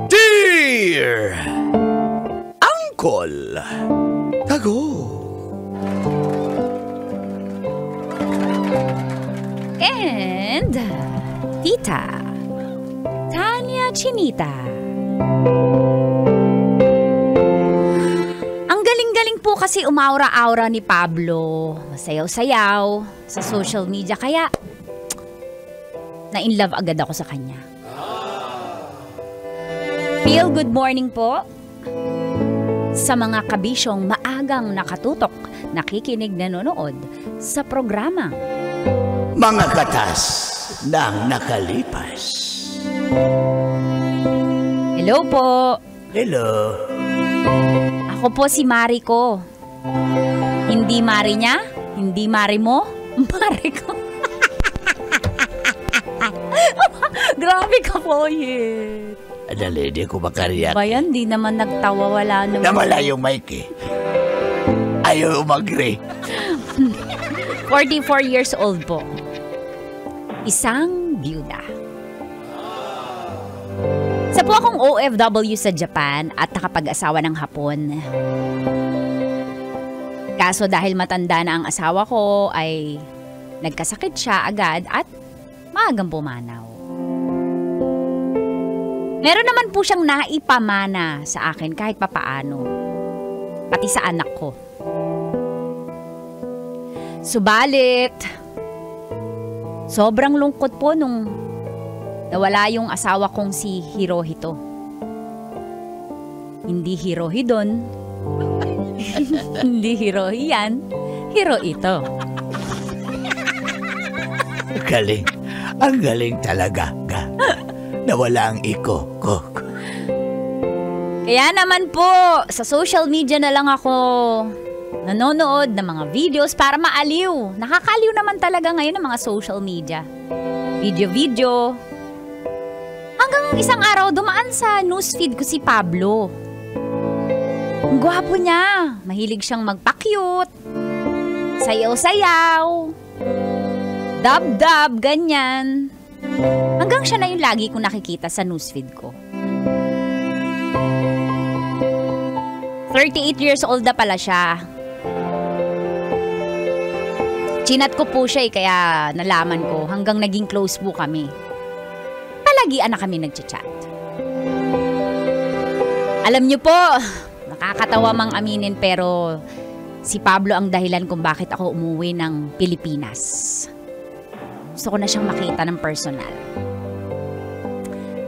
Dear Uncle Tago. And Tita Tanya Chinita. Ang galing-galing po kasi umaura-aura ni Pablo. Masayaw-sayaw sa social media. Kaya, na-in love agad ako sa kanya. Feel good morning po sa mga kabisyong maagang nakatutok, nakikinig, nanonood sa programa Mga katas ng nakalipas. Hello po. Hello. Ako po si Mariko. Hindi Mari niya, hindi Mari mo, Mariko. Grabe ka po, Adali, di ko makariyak. Bayan, di naman nagtawa, wala naman. Namala yung mic eh. Ayaw umagri. 44 years old po. Isang byuda. Isa po akong OFW sa Japan at nakapag-asawa ng Hapon. Kaso dahil matanda na ang asawa ko ay nagkasakit siya agad at maagang pumanaw. Meron naman po siyang naipamana sa akin kahit papaano. Pati sa anak ko. Subalit, sobrang lungkot po nung nawala yung asawa kong si Hirohito. Hindi Hirohidon. Hindi Hirohi yan. Hirohito. Galing. Ang galing talaga ka. Nawala ang iko ko. Kaya naman po, sa social media na lang ako nanonood ng mga videos para maaliw. Nakakaliw naman talaga ngayon ng mga social media. Video-video. Hanggang isang araw, dumaan sa newsfeed ko si Pablo. Ang gwapo niya. Mahilig siyang magpa-cute. Sayaw-sayaw. Dab-dab, ganyan. Hanggang siya na yung lagi ko nakikita sa newsfeed ko. 38 years old na pala siya. Chinat ko po siya kaya nalaman ko hanggang naging close po kami. Palagian na kami nagchat-chat. Alam niyo po, nakakatawa mang aminin pero si Pablo ang dahilan kung bakit ako umuwi ng Pilipinas. Gusto ko na siyang makita ng personal.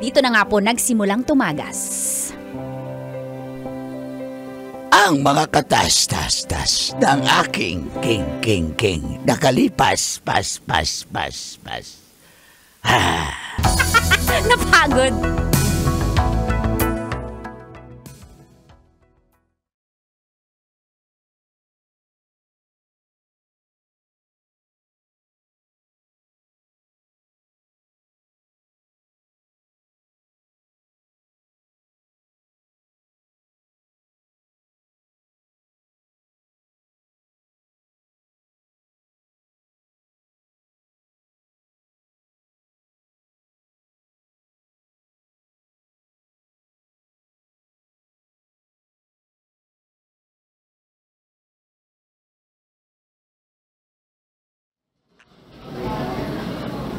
Dito na nga po nagsimulang tumagas Ang mga katas-tas-tas ng aking king nakalipas, pas. Napagod.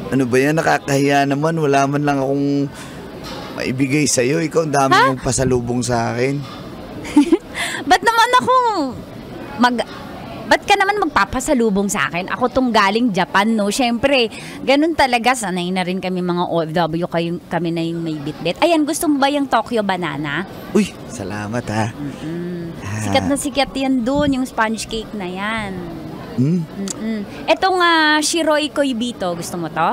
Ano ba yan? Nakakahiya naman. Wala man lang akong maibigay sa'yo. Ikaw, ang dami mong pasalubong sa akin. Ba't naman ako Ba't ka naman magpapasalubong sa akin? Ako tong galing Japan, no? Siyempre, ganun talaga. Sanay na rin kami mga OFW, kami na yung may bitbit. Ayan, gusto mo ba yung Tokyo Banana? Uy, salamat ha. Sikat na sikat yan dun, yung sponge cake na yan. Etong Shiroi Koibito, gusto mo to?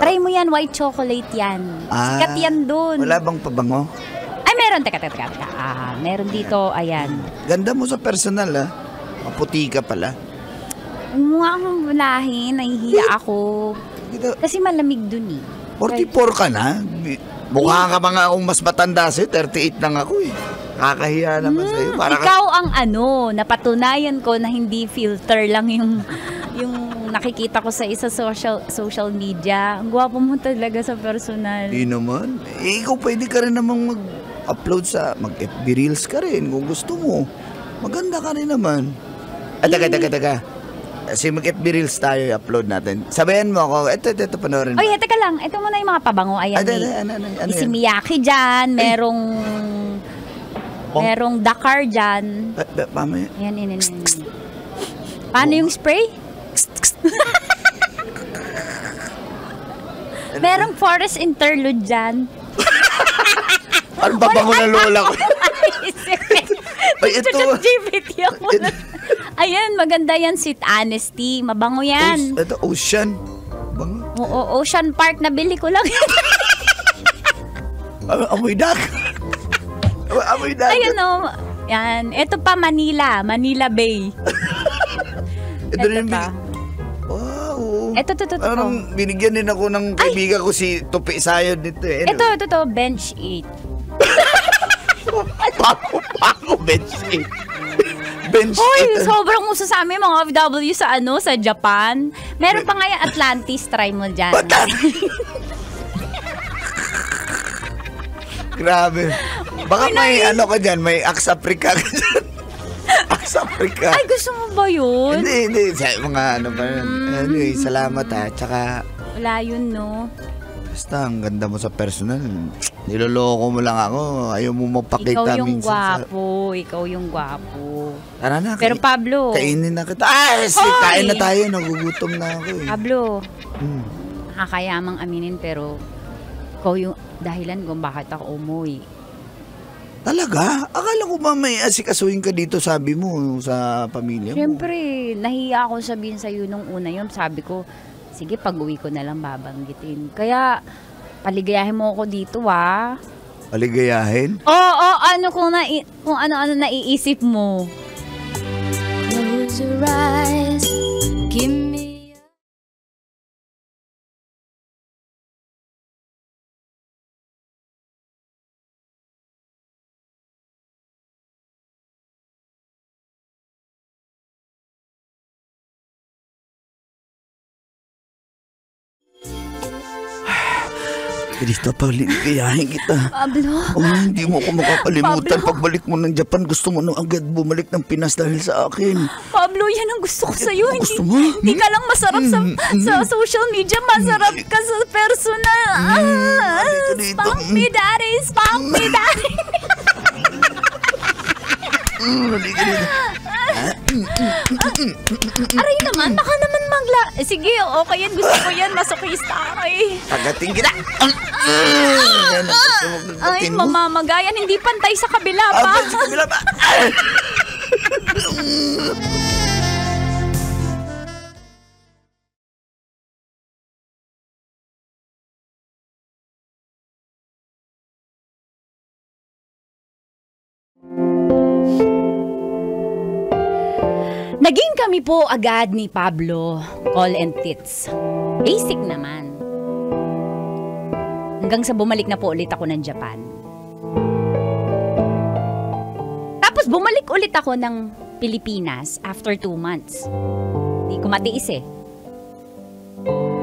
Try mo yan, white chocolate yan. Sikat yan dun. Wala bang pabango? Ay, meron. Teka. Meron dito, ayan. Ganda mo sa personal ha. Maputi ka pala. Mukha akong lahi, nahihiya ako. Kasi malamig dun eh. 44 ka na? Mukha ka mga akong mas matanda sa'yo. 38 lang ako eh. Kakahiya naman sa'yo. Ikaw ang napatunayan ko na hindi filter lang yung nakikita ko sa isa social media. Ang gwapo mo talaga sa personal. Di naman. Ikaw pwede ka rin namang mag-upload mag-FB Reels ka rin kung gusto mo. Maganda ka rin naman. Taga. Kasi mag-FB Reels tayo, i-upload natin. Sabayan mo ako, ito, panoorin mo. Oy, teka lang. Ito muna yung mga pabango. Ayan, ano si Miyaki dyan, merong Dakar dyan. Mamaya. Yan. Paano yung spray? Merong forest interlude dyan. Ano pabango na lola ko? Ay, ito. GPT ako. Ayan, maganda yan, Sweet Honesty. Mabango yan. Ito, Ocean. Bango. Oo, Ocean Park. Nabili ko lang. Amoy dagat. Amoy dagat. Ayun o. Yan. Ito pa, Manila. Manila Bay. Ito rin pa. Wow. Ito. Parang binigyan din ako ng kaibigan ko si Tupi Sayod nito eh. Ito, Bench 8. Pako, Bench 8. Bench 8. Hoy, sobrang uso sa amin mga OFW sa Japan. Meron pa nga yung Atlantis, try mo dyan. Grabe. Baka may ka dyan, may Axe Africa ka dyan. Axe Africa. Ay, gusto mo ba yun? Hindi. Sa mga Anyway, salamat ha. Tsaka, wala yun, no? basta, ang ganda mo sa personal. Niloloko mo lang ako. Ayaw mo mapakita minsan. Ikaw yung gwapo. Tara na. Pero Pablo. Kainin na kita. Kain na tayo. Nagugutom na ako eh. Pablo. Nakakayamang aminin pero ikaw yung dahilan kung bakit ako umuwi. Talaga? Akala ko ba may asikasuhin ka dito, sabi mo, sa pamilya mo? Siyempre, nahiya ako sabihin sa'yo nung una yun. Sabi ko, sige, pag-uwi ko na lang babanggitin. Kaya, paligayahin mo ako dito, Paligayahin? Oo, kung ano-ano naiisip mo. Close your eyes, give me. Dito, paligayahin kita. Pablo? Hindi mo ako makakalimutan. Pablo. Pagbalik mo ng Japan, gusto mo nung agad bumalik ng Pinas dahil sa akin. Pablo, yan ang gusto ko sa'yo. Gusto mo? Hindi ka lang masarap sa social media, masarap ka sa personal. Spunk me, daddy. Spunk me, daddy. Halika dito. Aray naman, baka naman sige, okay yan. Gusto ko yan. Masokista ako eh. Tagating kita. Ay, mamamagayan. Hindi pantay sa kabila pa. Sa kabila pa. Naging kami po agad ni Pablo, call and tits. Basic naman. Hanggang sa bumalik na po ulit ako ng Japan. Tapos bumalik ulit ako ng Pilipinas after 2 months. Hindi ko matiis eh.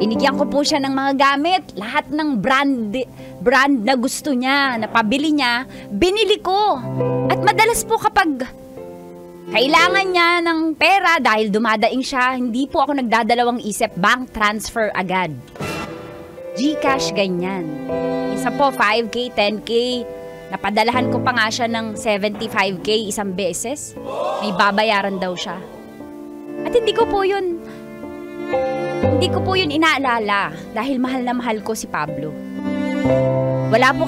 Binigyan ko po siya ng mga gamit. Lahat ng brand na gusto niya, na pabili niya, binili ko. At madalas po kapag kailangan niya ng pera dahil dumadaing siya, hindi po ako nagdadalawang isip, bank transfer agad. GCash, ganyan. Isa po, 5K, 10K. Napadalahan ko pa nga siya ng 75K isang beses. May babayaran daw siya. At hindi ko po yun inaalala dahil mahal na mahal ko si Pablo. Wala po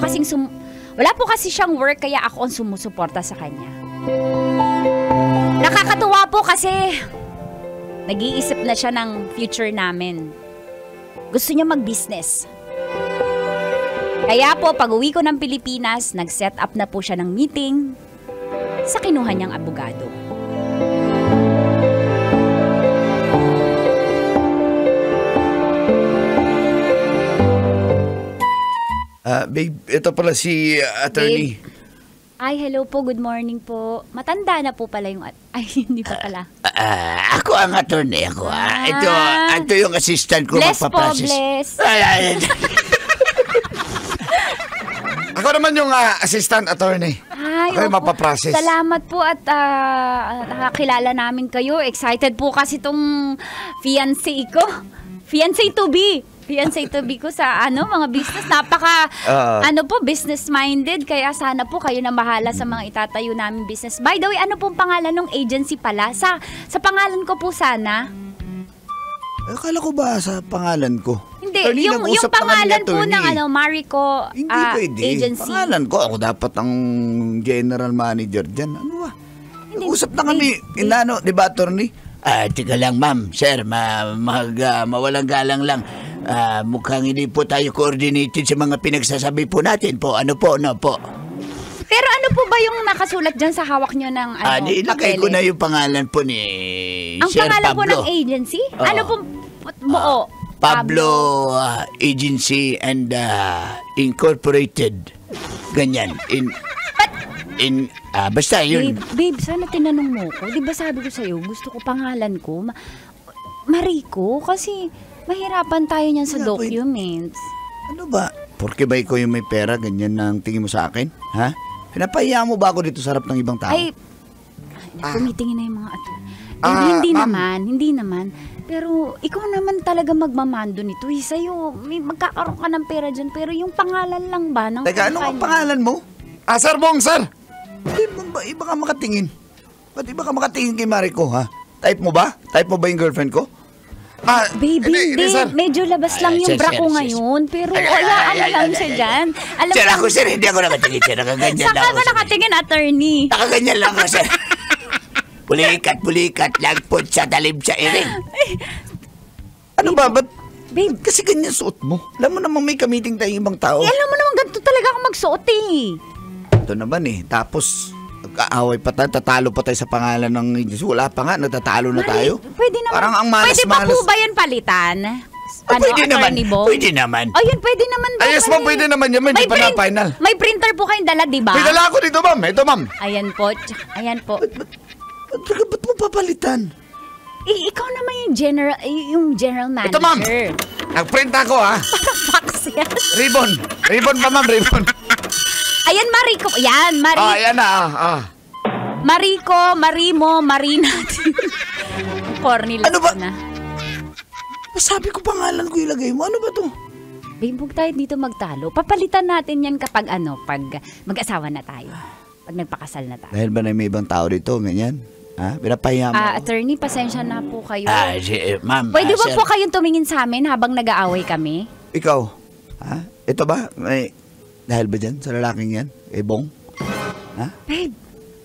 kasi siyang work kaya ako ang sumusuporta sa kanya. Nakakatuwa po kasi nag-iisip na siya ng future namin. Gusto niya mag-business. Kaya po, pag uwi ko ng Pilipinas, nag-set up na po siya ng meeting sa kinuha niyang abogado. Babe, ito pala si attorney. Babe. Ay, hello po, good morning po. Matanda na po pala yung... Ay, hindi pa pala. Ako ang attorney ako. Ito yung assistant ko Bless po, magpaprocess. bless. Ako naman yung assistant attorney. Ay, Ako yung opo. mapaprocess. Salamat po at nakakilala namin kayo. Excited po kasi itong fiancé ko. Fiancé to be ko sa mga business. Napaka business-minded. Kaya sana po kayo na bahala sa mga itatayo namin business. By the way, ano pong pangalan ng agency pala? Sa pangalan ko po sana. Akala ko ba sa pangalan ko? Hindi, Attorney, yung nag-usap pa kami ni pangalan po attorney. ng Marico Hindi pwede. agency. Pangalan ko. Ako dapat ang general manager dyan. Ano ba? Nag-usap na kami. Di ba, attorney? Tika lang, ma'am. Sir, mawalang galang lang. Mukhang hindi po tayo coordinated sa mga pinagsasabi po natin po. Ano po? Pero ano po ba yung nakasulat dyan sa hawak nyo ng Nilagay ko na yung pangalan po ni Ang Sir pangalan po Pablo. ng agency? Oo. Ano po mo? Pablo Agency and Incorporated. Ganyan. Basta yun. Babe, sana tinanong mo ko. Di ba sabi ko sa'yo, gusto ko pangalan ko, Marico, kasi mahirapan tayo niyan sa documents. Ano ba? Porke ba ikaw yung may pera, ganyan na ang tingin mo sa akin? Ha? Pinapahiya mo ba ako dito sa harap ng ibang tao? Ay, tumitingin na yung mga hindi naman. Pero ikaw naman talaga magmamando nito. Sa'yo, magkakaroon ka ng pera dyan. Pero yung pangalan lang ba? Teka, ano ang pangalan mo? Sir Bong, sir. Iba ka makatingin. Ba't iba ka makatingin kay Marico, ha? Type mo ba? Type mo ba yung girlfriend ko? Baby, hindi. Medyo labas lang yung bra ko ngayon. Pero wala lang siya dyan. Sir, ako sir, hindi ako nakatingin. Sir, nakaganyan lang Saka ako. ba nakatingin, attorney? Nakaganyan lang ako, sir. Pulikat, lagpot sa talim sa iring. Ano ba? Ba't Babe, kasi ganyan suot mo? Alam mo naman may kamiting tayong ibang tao. alam mo naman ganito talaga ako magsuot eh. Ito naman tapos nag-aaway pa tayo, tatalo pa tayo sa pangalan ng wala pa nga, nagtatalo na tayo. Pwede naman. Parang ang Pwede ba po malas-malas. ba yan palitan? Pwede naman. Attorney Bong? Pwede naman. Oh, yun, pwede naman daw Yes, pala ma'am, eh. pwede naman yan. Hindi pa na final. May printer po kayong dala, di ba? May dala ako dito, ma'am. Ito, ma'am. Ayan po. Ayan po. Ba't mo papalitan? Ikaw naman yung general manager. Ito, ma'am. Nag-print ako, ha? Fax yan. Ribbon. Ribbon pa, ma'am. Ribbon. Ayan, Marico. Yan, Ayan na, Marico, Marimo, Marina. Corny lang Ano ba? na. Sabi ko pangalan ko ilagay mo. Ano ba to? Babe, huwag tayo dito magtalo. Papalitan natin yan kapag pag mag-asawa na tayo. Pag nagpakasal na tayo. Dahil ba na may ibang tao dito, ganyan? Ha? Pinapahiya mo. Attorney, pasensya na po kayo. Ma'am. Pwede ba sir. po kayong tumingin sa amin habang nag-aaway kami? Ikaw, ha? Ito ba? Dahil ba dyan sa lalaking yan? Bong? Ha? Babe,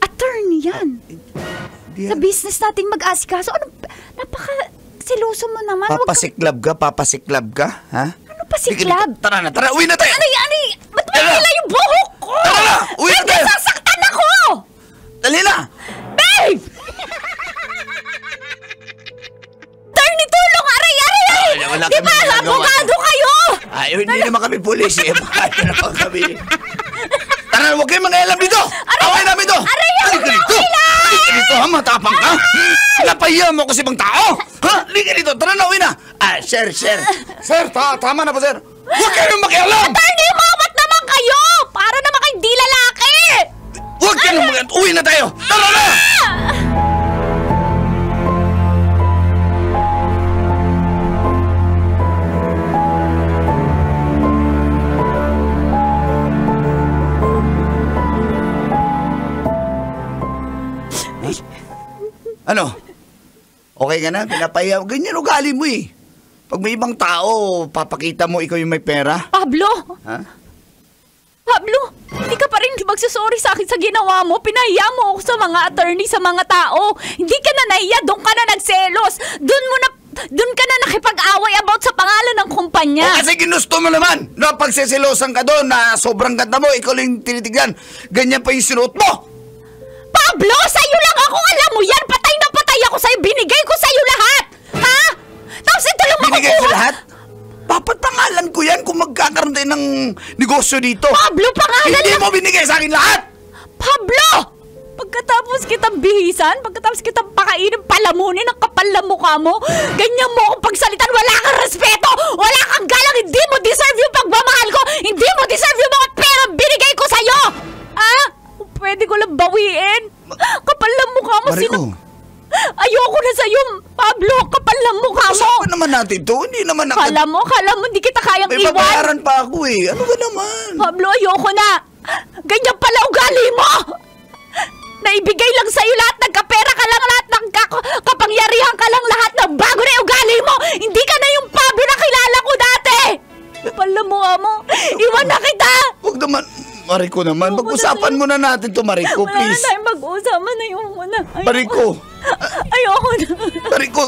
attorney yan. Sa business nating mag-asikaso. Napaka-siloso mo naman. Papasiklab ka? Ha? Ano pa si club? Tara na, uwi na tayo. Ano yan? Ba't mahila yung buhok ko? Tara na! Uwi na tayo! Sasaktan ako! Dali na! Babe! Attorney, tulong! Aray! Wala Di kami ba? magagawa. Abogado kayo! Hindi naman kami pulis, eh. Bakit naman kami? Tara, huwag kayong mangialam dito! Away namin to! Halika dito! Halika dito, ha? Matapang ka! Napahiya mo kasi bang tao! Ha? Halika dito! Tara na, uwi na! Sir. Sir, tama na po, sir. Huwag kayong makialam! Attorney, mawat naman kayo! Para naman kayo di lalaki! Huwag kayong makialam! Uwi na tayo! Tara na! Ano? Okay ka na? Pinapahiya. Ganyan ugali mo eh. Pag may ibang tao, papakita mo ikaw yung may pera. Pablo! Ha? Pablo, hindi ka pa rin magsasorry sa akin sa ginawa mo. Pinahiya mo ako sa mga attorney, sa mga tao. Hindi ka na nahiya, doon ka na nagselos. Doon ka na nakipag-away about sa pangalan ng kumpanya. O kasi ginusto mo naman na pagseselosan ka doon na sobrang ganda mo, ikaw lang tinitignan. Ganyan pa yung sinuot mo. Pablo, sa'yo lang ako, alam mo yan. Patay na patay ako sa'yo. Binigay ko sa'yo lahat. Ha? Tapos ito lang makukuha. Binigay ko lahat? Dapat pangalan ko yan kung magkakaroon tayo ng negosyo dito. Pablo, pangalan Hindi mo binigay sa akin lahat! Pablo! Pagkatapos kitang bihisan, pagkatapos kitang pakainin, palamunin ang kapal na mukha mo, ganyan mo akong pagsalitan, wala kang respeto, wala kang galang, hindi mo deserve yung pagmamahal ko, hindi mo deserve yung mga pera binigay ko sa'yo! Ah? Pwede ko lang bawiin? Kapal na mukha mo, Mariko. Ayoko na sa'yo, Pablo, kapal na mukha mo! Usapan naman natin to, hindi naman Kala mo, hindi kita kayang may iwan! babayaran pa ako eh, ano ba naman? Pablo, ayoko na! Ganyan pala ugali mo! Naibigay lang sa'yo lahat, nagkapera ka lang lahat, kapangyarihan ka lang lahat, na bago na yung ugali mo! Hindi ka na yung Pablo na kilala ko dati! Pala mo, amo! Iwan na kita! Huwag naman, Mariko naman, pag-usapan muna natin to, Mariko, Wala na please. tayong mag-usapan na yung muna. Mariko! Ayoko na. Mariko!